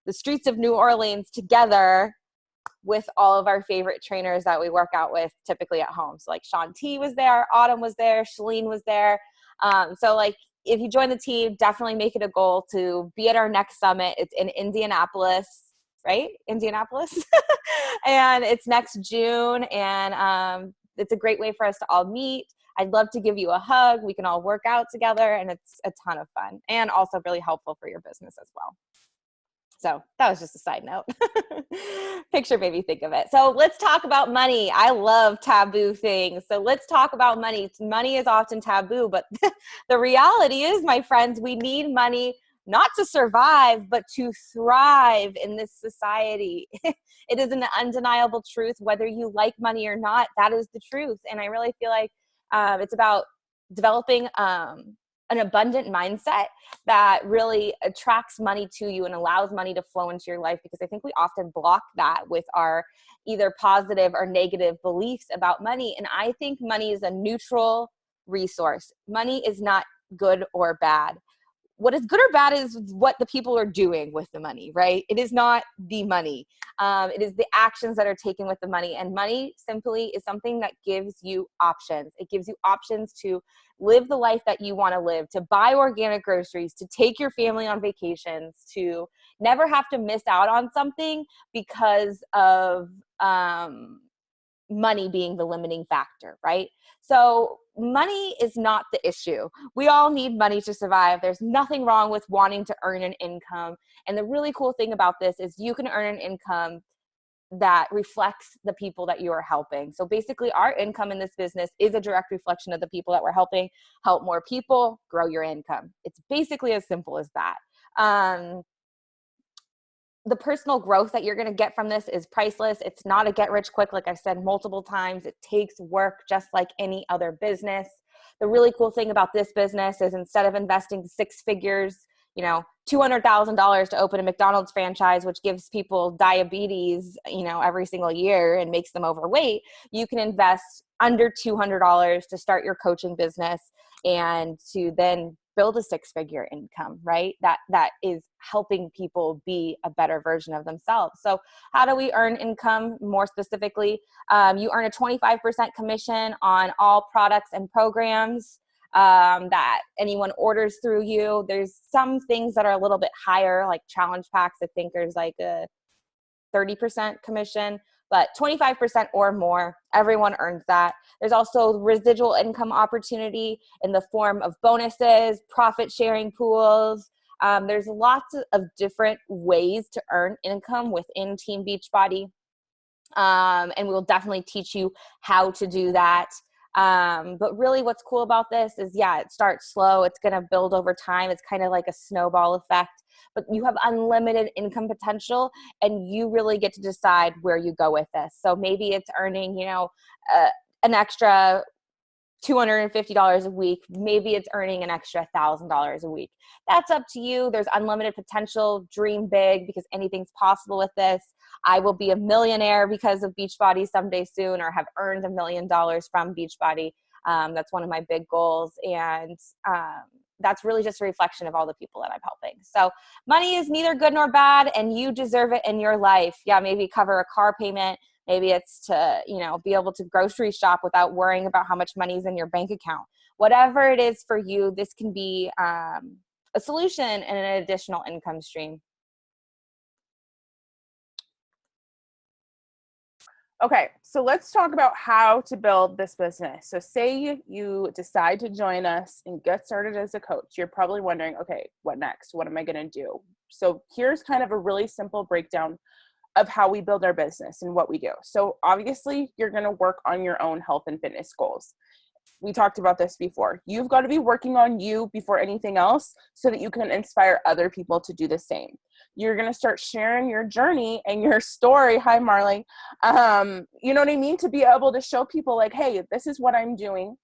Speaker 1: the streets of New Orleans together with all of our favorite trainers that we work out with typically at home. So like Sean T was there, Autumn was there, Shalene was there. So like if you join the team, definitely make it a goal to be at our next summit. It's in Indianapolis, right? Indianapolis. And it's next June. And it's a great way for us to all meet. I'd love to give you a hug. We can all work out together, and it's a ton of fun and also really helpful for your business as well. So that was just a side note. Picture made me think of it. So let's talk about money. I love taboo things. So let's talk about money. Money is often taboo, but the reality is, my friends, we need money not to survive, but to thrive in this society. It is an undeniable truth, whether you like money or not. That is the truth. And I really feel like it's about developing an abundant mindset that really attracts money to you and allows money to flow into your life, because I think we often block that with our either positive or negative beliefs about money. And I think money is a neutral resource. Money is not good or bad. What is good or bad is what the people are doing with the money, right? It is not the money. It is the actions that are taken with the money. And money simply is something that gives you options. It gives you options to live the life that you want to live, to buy organic groceries, to take your family on vacations, to never have to miss out on something because of money being the limiting factor, right? So money is not the issue. We all need money to survive. There's nothing wrong with wanting to earn an income. And the really cool thing about this is you can earn an income that reflects the people that you are helping. So basically, our income in this business is a direct reflection of the people that we're helping. Help more people, grow your income. It's basically as simple as that. The personal growth that you're going to get from this is priceless. It's not a get rich quick. Like I've said multiple times, it takes work just like any other business. The really cool thing about this business is, instead of investing 6 figures, $200,000 to open a McDonald's franchise, which gives people diabetes, every single year and makes them overweight, you can invest under $200 to start your coaching business and to then build a 6-figure income, right? That is helping people be a better version of themselves. So how do we earn income more specifically? You earn a 25% commission on all products and programs that anyone orders through you. There's some things that are a little bit higher, like challenge packs. I think there's like a 30% commission. but 25% or more, everyone earns that. There's also residual income opportunity in the form of bonuses, profit sharing pools. There's lots of different ways to earn income within Team Beachbody. And we'll definitely teach you how to do that. But really what's cool about this is, yeah, it starts slow. It's going to build over time. It's kind of like a snowball effect, but you have unlimited income potential and you really get to decide where you go with this. So maybe it's earning, an extra $250 a week. Maybe it's earning an extra $1,000 a week. That's up to you. There's unlimited potential. Dream big, because anything's possible with this. I will be a millionaire because of Beachbody someday soon, or have earned $1 million from Beachbody. That's one of my big goals. And that's really just a reflection of all the people that I'm helping. So money is neither good nor bad, and you deserve it in your life. Yeah, maybe cover a car payment. Maybe it's to, be able to grocery shop without worrying about how much money is in your bank account. Whatever it is for you, this can be a solution and an additional income stream.
Speaker 2: Okay, so let's talk about how to build this business. So say you decide to join us and get started as a coach. You're probably wondering, okay, what next? What am I going to do? So here's kind of a really simple breakdown of how we build our business and what we do. So obviously, you're going to work on your own health and fitness goals. We talked about this before. You've got to be working on you before anything else so that you can inspire other people to do the same. You're going to start sharing your journey and your story. Hi, Marley. You know what I mean? To be able to show people like, hey, this is what I'm doing.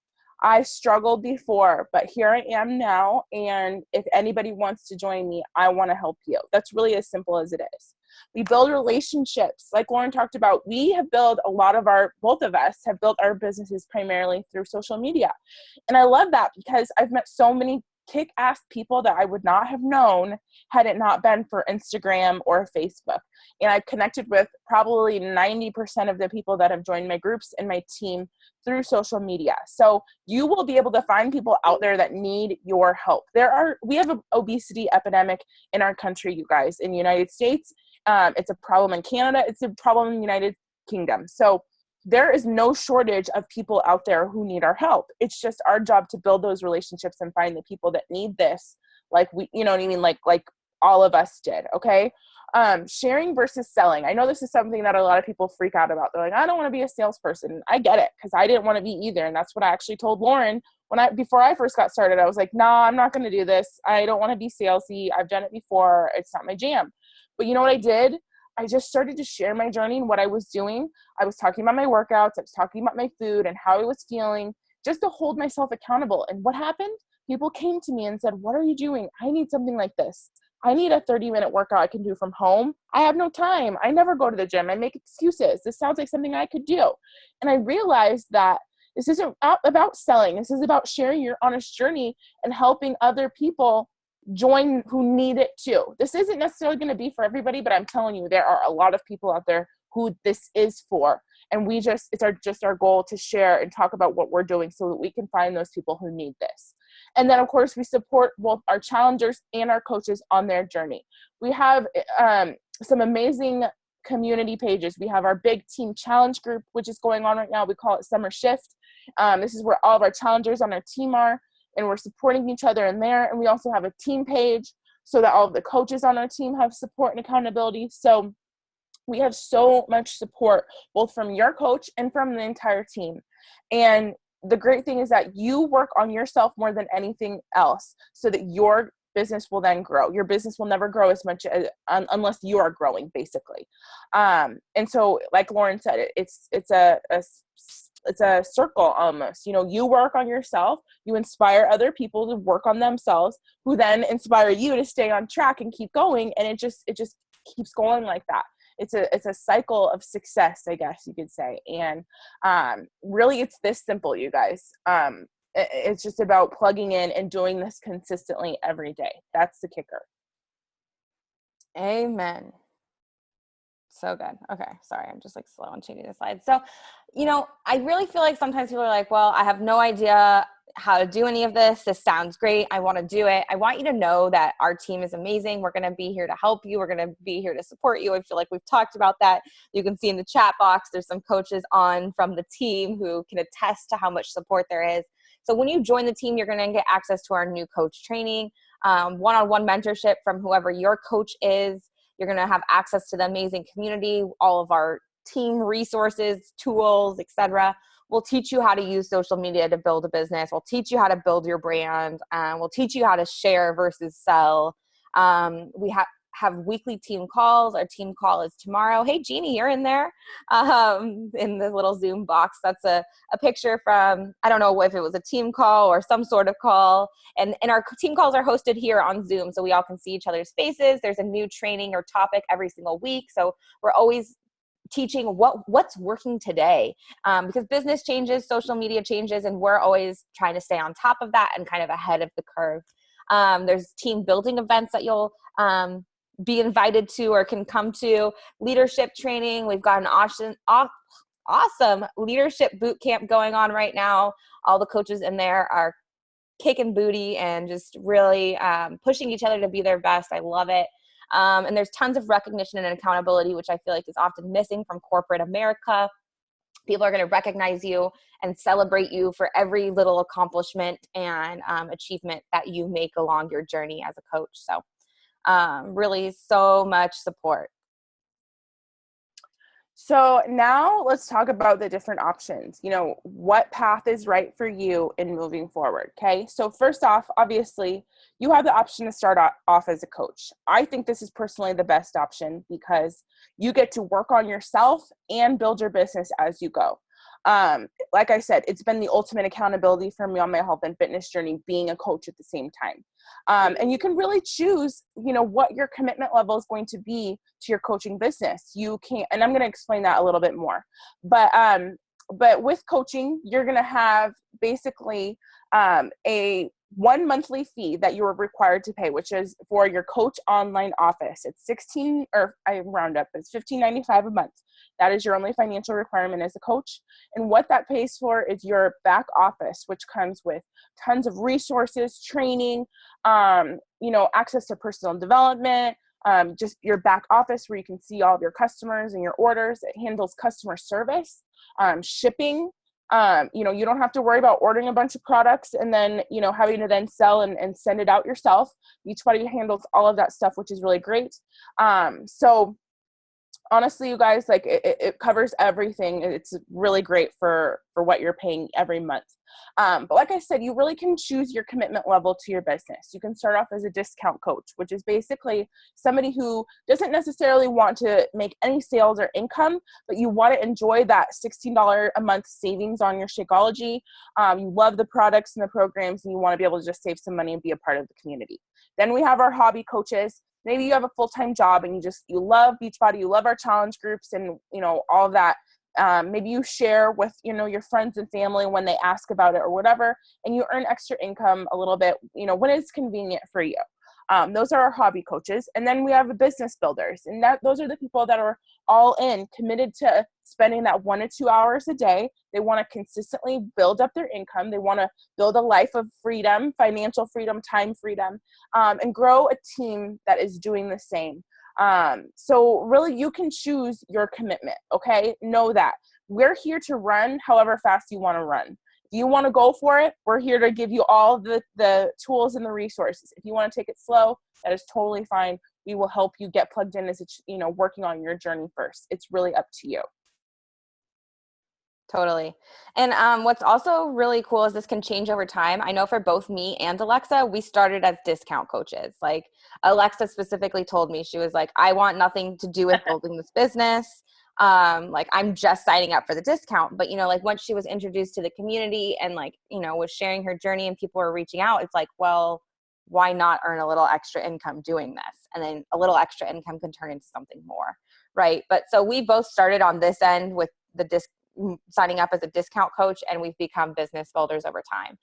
Speaker 2: I struggled before, but here I am now. And if anybody wants to join me, I want to help you. That's really as simple as it is. We build relationships. Like Lauren talked about, both of us have built our businesses primarily through social media. And I love that because I've met so many kick-ass people that I would not have known had it not been for Instagram or Facebook. And I've connected with probably 90% of the people that have joined my groups and my team through social media. So you will be able to find people out there that need your help. We have an obesity epidemic in our country, you guys, in the United States. It's a problem in Canada. It's a problem in the United Kingdom. So there is no shortage of people out there who need our help. It's just our job to build those relationships and find the people that need this. Like like all of us did. Okay. Sharing versus selling. I know this is something that a lot of people freak out about. They're like, I don't want to be a salesperson. I get it, because I didn't want to be either. And that's what I actually told Lauren before I first got started. I was like, nah, I'm not going to do this. I don't want to be salesy. I've done it before. It's not my jam. But you know what I did? I just started to share my journey and what I was doing. I was talking about my workouts. I was talking about my food and how I was feeling, just to hold myself accountable. And what happened? People came to me and said, what are you doing? I need something like this. I need a 30-minute workout I can do from home. I have no time. I never go to the gym. I make excuses. This sounds like something I could do. And I realized that this isn't about selling. This is about sharing your honest journey and helping other people join who need it too. This isn't necessarily going to be for everybody, but I'm telling you, there are a lot of people out there who this is for. And it's our goal to share and talk about what we're doing so that we can find those people who need this. And then of course we support both our challengers and our coaches on their journey. We have some amazing community pages. We have our big team challenge group, which is going on right now. We call it Summer Shift. This is where all of our challengers on our team are, and we're supporting each other in there. And we also have a team page so that all of the coaches on our team have support and accountability. So we have so much support, both from your coach and from the entire team. And the great thing is that you work on yourself more than anything else so that your business will then grow. Your business will never grow as much unless you are growing, basically. And so, like Lauren said, it's a circle almost. You work on yourself, you inspire other people to work on themselves, who then inspire you to stay on track and keep going. And it just keeps going like that. It's a cycle of success, I guess you could say. And really, it's this simple, you guys. It's just about plugging in and doing this consistently every day. That's the kicker.
Speaker 1: Amen. so good. Okay. Sorry. I'm just like slow on changing the slides. So, I really feel like sometimes people are like, well, I have no idea how to do any of this. This sounds great. I want to do it. I want you to know that our team is amazing. We're going to be here to help you. We're going to be here to support you. I feel like we've talked about that. You can see in the chat box, there's some coaches on from the team who can attest to how much support there is. So when you join the team, you're going to get access to our new coach training, one-on-one mentorship from whoever your coach is. You're going to have access to the amazing community, all of our team resources, tools, etc. We'll teach you how to use social media to build a business. We'll teach you how to build your brand. We'll teach you how to share versus sell. We have weekly team calls. Our team call is tomorrow. Hey, Jeannie, you're in there in the little Zoom box. That's a picture from, I don't know if it was a team call or some sort of call. And our team calls are hosted here on Zoom, so we all can see each other's faces. There's a new training or topic every single week. So we're always teaching what's working today, because business changes, social media changes, and we're always trying to stay on top of that and kind of ahead of the curve. There's team building events that you'll be invited to or can come to. Leadership training. We've got an awesome leadership boot camp going on right now. All the coaches in there are kicking booty and just really pushing each other to be their best. I love it. And there's tons of recognition and accountability, which I feel like is often missing from corporate America. People are going to recognize you and celebrate you for every little accomplishment and achievement that you make along your journey as a coach. So really so much support.
Speaker 2: So now let's talk about the different options. What path is right for you in moving forward, okay? So first off, obviously, you have the option to start off as a coach. I think this is personally the best option because you get to work on yourself and build your business as you go. Like I said, it's been the ultimate accountability for me on my health and fitness journey, being a coach at the same time. And you can really choose, what your commitment level is going to be to your coaching business. You can, and I'm going to explain that a little bit more, but with coaching, you're going to have basically, a 1 monthly fee that you are required to pay, which is for your coach online office. It's $15.95 a month. That is your only financial requirement as a coach. And what that pays for is your back office, which comes with tons of resources, training, access to personal development, just your back office where you can see all of your customers and your orders. It handles customer service, shipping. You don't have to worry about ordering a bunch of products and then, having to then sell and send it out yourself. Beachbody handles all of that stuff, which is really great. So honestly, you guys, like it covers everything. It's really great for what you're paying every month. But like I said, you really can choose your commitment level to your business. You can start off as a discount coach, which is basically somebody who doesn't necessarily want to make any sales or income, but you want to enjoy that $16 a month savings on your Shakeology. You love the products and the programs, and you want to be able to just save some money and be a part of the community. Then we have our hobby coaches. Maybe you have a full-time job and you love Beachbody, you love our challenge groups and, all of that. Maybe you share with, your friends and family when they ask about it or whatever, and you earn extra income a little bit, when it's convenient for you. Those are our hobby coaches. And then we have the business builders, and those are the people that are all in, committed to spending that 1 to 2 hours a day. They want to consistently build up their income. They want to build a life of freedom, financial freedom, time freedom, and grow a team that is doing the same. So really you can choose your commitment. Okay. Know that we're here to run however fast you want to run. If you want to go for it, we're here to give you all the tools and the resources. If you want to take it slow, that is totally fine. We will help you get plugged in as it's, working on your journey first. It's really up to you.
Speaker 1: Totally. And what's also really cool is this can change over time. I know for both me and Alexa, we started as discount coaches. Like Alexa specifically told me, she was like, I want nothing to do with building this business. Like I'm just signing up for the discount. But, once she was introduced to the community and was sharing her journey and people were reaching out, it's like, well, why not earn a little extra income doing this? And then a little extra income can turn into something more. Right. But so we both started on this end with signing up as a discount coach, and we've become business builders over time.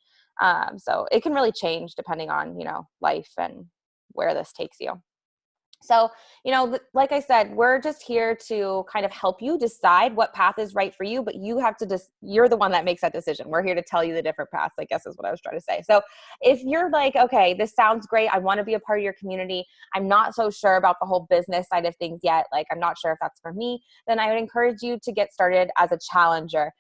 Speaker 1: So it can really change depending on, life and where this takes you. So, like I said, we're just here to kind of help you decide what path is right for you, but you have to you're the one that makes that decision. We're here to tell you the different paths, I guess is what I was trying to say. So if you're like, okay, this sounds great, I want to be a part of your community, I'm not so sure about the whole business side of things yet, like I'm not sure if that's for me, then I would encourage you to get started as a challenger.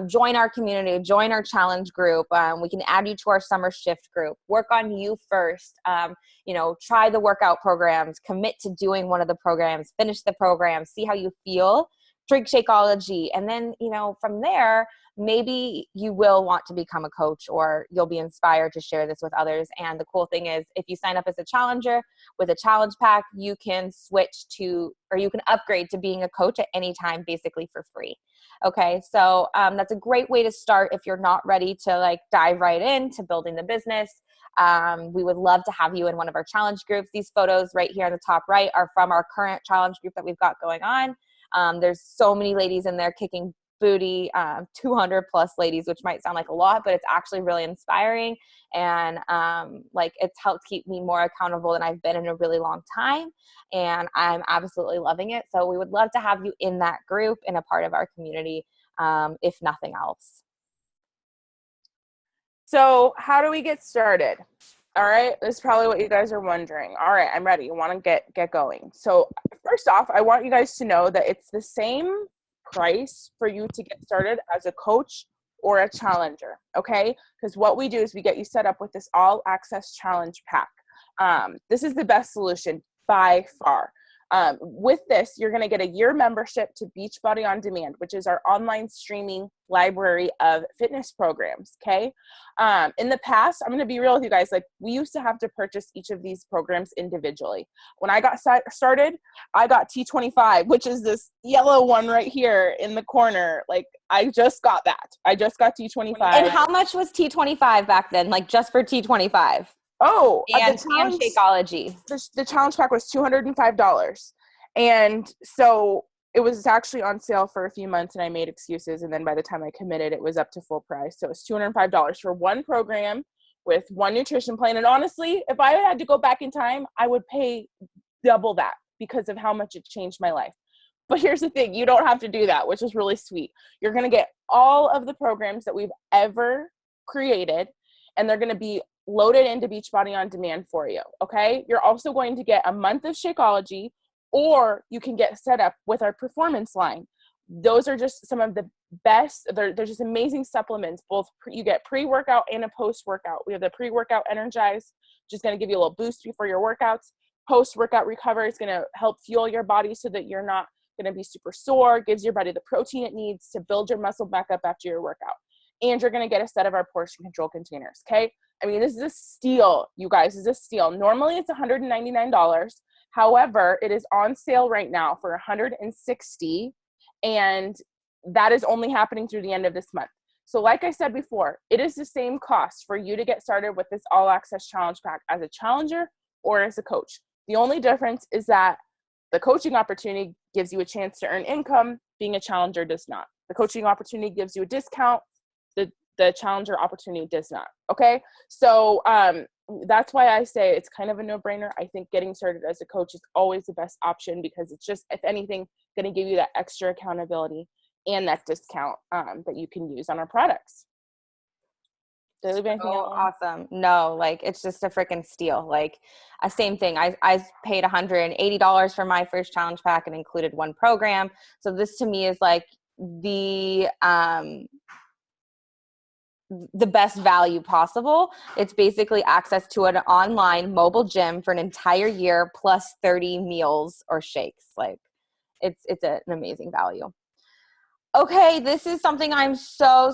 Speaker 1: Join our community, join our challenge group. We can add you to our summer shift group. Work on you first. Try the workout programs, commit to doing one of the programs, finish the program, see how you feel, drink Shakeology. And then, from there, maybe you will want to become a coach or you'll be inspired to share this with others. And the cool thing is if you sign up as a challenger with a challenge pack, you can switch to, or you can upgrade to being a coach at any time, basically for free. Okay. So that's a great way to start if you're not ready to like dive right into building the business. We would love to have you in one of our challenge groups. These photos right here on the top right are from our current challenge group that we've got going on. There's so many ladies in there kicking booty, 200 plus ladies, which might sound like a lot, but it's actually really inspiring. And it's helped keep me more accountable than I've been in a really long time. And I'm absolutely loving it. So we would love to have you in that group and a part of our community, if nothing else.
Speaker 2: So how do we get started? All right, this is probably what you guys are wondering. All right, I'm ready. You want to get going. So first off, I want you guys to know that it's the same price for you to get started as a coach or a challenger, okay? Because what we do is we get you set up with this all access challenge pack. This is the best solution by far. With this, you're going to get a year membership to Beachbody On Demand, which is our online streaming library of fitness programs. Okay. In the past, I'm going to be real with you guys. Like we used to have to purchase each of these programs individually. When I got started, I got T25, which is this yellow one right here in the corner. Like I just got that. I just got T25.
Speaker 1: And how much was T25 back then? Like just for T25?
Speaker 2: Oh,
Speaker 1: and Shakeology.
Speaker 2: The challenge pack was $205. And so it was actually on sale for a few months and I made excuses. And then by the time I committed, it was up to full price. So it's $205 for one program with one nutrition plan. And honestly, if I had to go back in time, I would pay double that because of how much it changed my life. But here's the thing, you don't have to do that, which is really sweet. You're going to get all of the programs that we've ever created, and they're going to be loaded into Beachbody On Demand for you, okay? You're also going to get a month of Shakeology, or you can get set up with our performance line. Those are just some of the best, they're just amazing supplements. You get pre-workout and a post-workout. We have the pre-workout Energize, just going to give you a little boost before your workouts. Post-workout Recover is going to help fuel your body so that you're not going to be super sore, gives your body the protein it needs to build your muscle back up after your workout. And you're going to get a set of our portion control containers, okay? I mean, this is a steal, you guys. This is a steal. Normally, it's $199. However, it is on sale right now for $160, and that is only happening through the end of this month. So like I said before, it is the same cost for you to get started with this all-access challenge pack as a challenger or as a coach. The only difference is that the coaching opportunity gives you a chance to earn income, being a challenger does not. The coaching opportunity gives you a discount, the challenger opportunity does not. Okay. So that's why I say it's kind of a no-brainer. I think getting started as a coach is always the best option because it's just, if anything, going to give you that extra accountability and that discount that you can use on our products. Did I leave anything out?
Speaker 1: Awesome. No, like it's just a freaking steal. Like a same thing. I paid $180 for my first challenge pack and included one program. So this to me is like the best value possible. It's basically access to an online mobile gym for an entire year plus 30 meals or shakes. Like it's an amazing value. Okay, this is something I'm so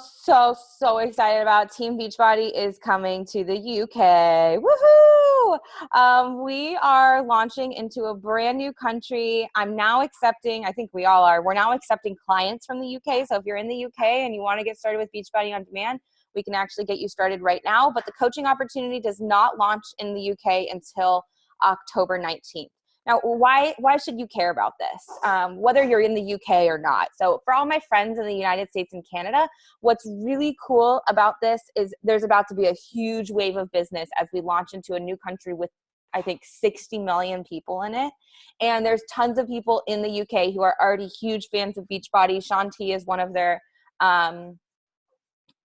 Speaker 1: excited about. Team Beachbody is coming to the UK. Woohoo! We are launching into a brand new country. I'm now accepting, I think we all are, we're now accepting clients from the UK. So if you're in the UK and you want to get started with Beachbody On Demand, we can actually get you started right now. But the coaching opportunity does not launch in the UK until October 19th. Now, why should you care about this, whether you're in the UK or not? So for all my friends in the United States and Canada, what's really cool about this is there's about to be a huge wave of business as we launch into a new country with I think 60 million people in it. And there's tons of people in the UK who are already huge fans of Beachbody. Shaun T is one of their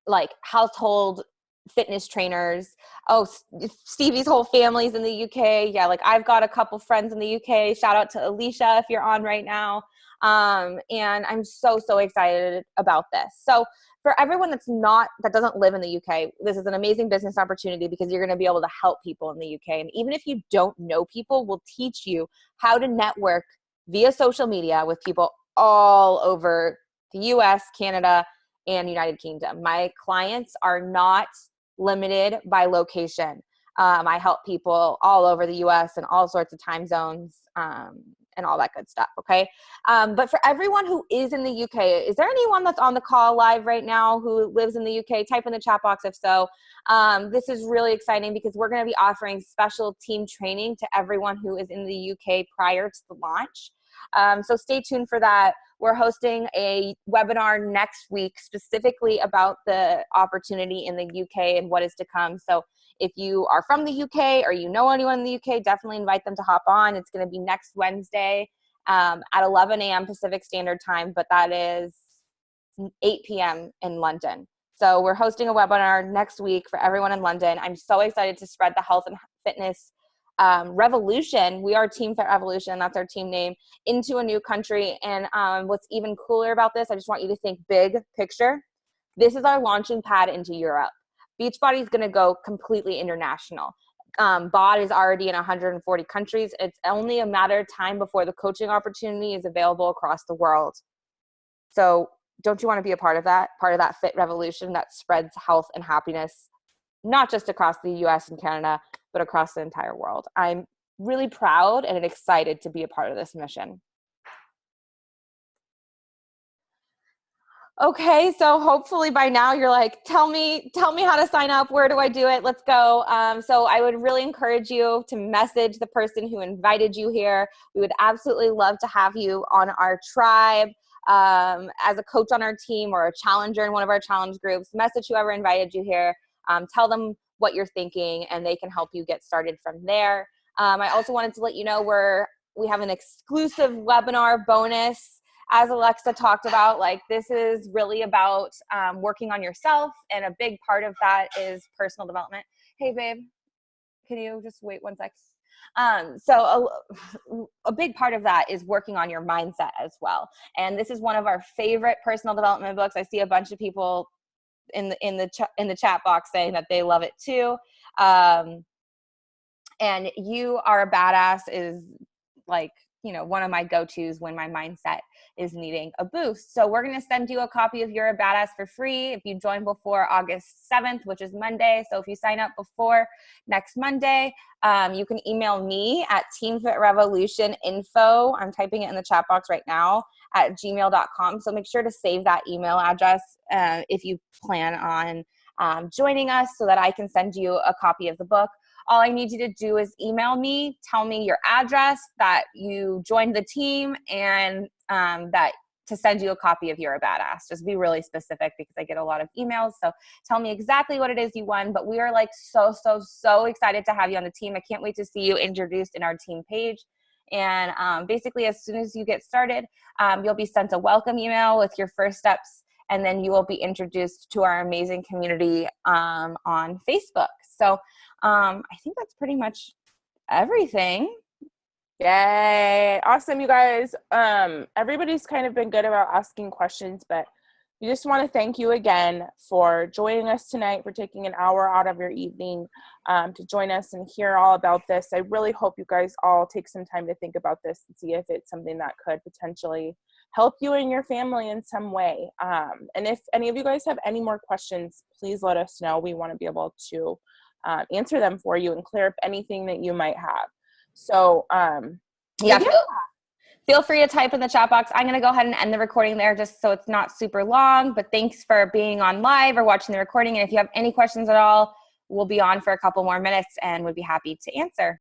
Speaker 1: like household fitness trainers. Oh, Stevie's whole family's in the UK. Yeah, like I've got a couple friends in the UK. Shout out to Alicia if you're on right now. And I'm so excited about this. So for everyone that doesn't live in the UK, this is an amazing business opportunity because you're going to be able to help people in the UK. And even if you don't know people, we'll teach you how to network via social media with people all over the US, Canada, and United Kingdom. My clients are not limited by location. I help people all over the US and all sorts of time zones and all that good stuff, okay? But for everyone who is in the UK, is there anyone that's on the call live right now who lives in the UK? Type in the chat box if so. This is really exciting because we're going to be offering special team training to everyone who is in the UK prior to the launch. So stay tuned for that. We're hosting a webinar next week specifically about the opportunity in the UK and what is to come. So if you are from the UK or you know anyone in the UK, definitely invite them to hop on. It's going to be next Wednesday at 11 a.m. Pacific Standard Time, but that is 8 p.m. in London. So we're hosting a webinar next week for everyone in London. I'm so excited to spread the health and fitness revolution. We are Team Fit Revolution. That's our team name, into a new country. And what's even cooler about this, I just want you to think big picture. This is our launching pad into Europe. Beachbody is going to go completely international. BOD is already in 140 countries. It's only a matter of time before the coaching opportunity is available across the world. So don't you want to be a part of that fit revolution that spreads health and happiness, not just across the US and Canada, but across the entire world? I'm really proud and excited to be a part of this mission. Okay, so hopefully by now you're like, tell me how to sign up. Where do I do it? Let's go. So I would really encourage you to message the person who invited you here. We would absolutely love to have you on our tribe as a coach on our team or a challenger in one of our challenge groups. Message whoever invited you here. Tell them what you're thinking and they can help you get started from there. I also wanted to let you know we have an exclusive webinar bonus. As Alexa talked about, like this is really about working on yourself, and a big part of that is personal development. Hey babe, can you just wait 1 sec? So a big part of that is working on your mindset as well. And this is one of our favorite personal development books. I see a bunch of people in the chat box saying that they love it too. And You Are a Badass is like, one of my go-tos when my mindset is needing a boost. So we're going to send you a copy of You're a Badass for free if you join before August 7th, which is Monday. So if you sign up before next Monday, you can email me at teamfitrevolutioninfo. I'm typing it in the chat box right now at gmail.com. So make sure to save that email address if you plan on joining us so that I can send you a copy of the book. All I need you to do is email me, tell me your address, that you joined the team, and that to send you a copy of You're a Badass. Just be really specific because I get a lot of emails. So tell me exactly what it is you won. But we are like so excited to have you on the team. I can't wait to see you introduced in our team page. And basically, as soon as you get started, you'll be sent a welcome email with your first steps. And then you will be introduced to our amazing community on Facebook. So I think that's pretty much everything.
Speaker 2: Yay. Awesome, you guys. Everybody's kind of been good about asking questions, but we just want to thank you again for joining us tonight, for taking an hour out of your evening to join us and hear all about this. I really hope you guys all take some time to think about this and see if it's something that could potentially help you and your family in some way. And if any of you guys have any more questions, please let us know. We want to be able to answer them for you and clear up anything that you might have. So
Speaker 1: feel free to type in the chat box. I'm going to go ahead and end the recording there just so it's not super long, but thanks for being on live or watching the recording. And if you have any questions at all, we'll be on for a couple more minutes and would be happy to answer.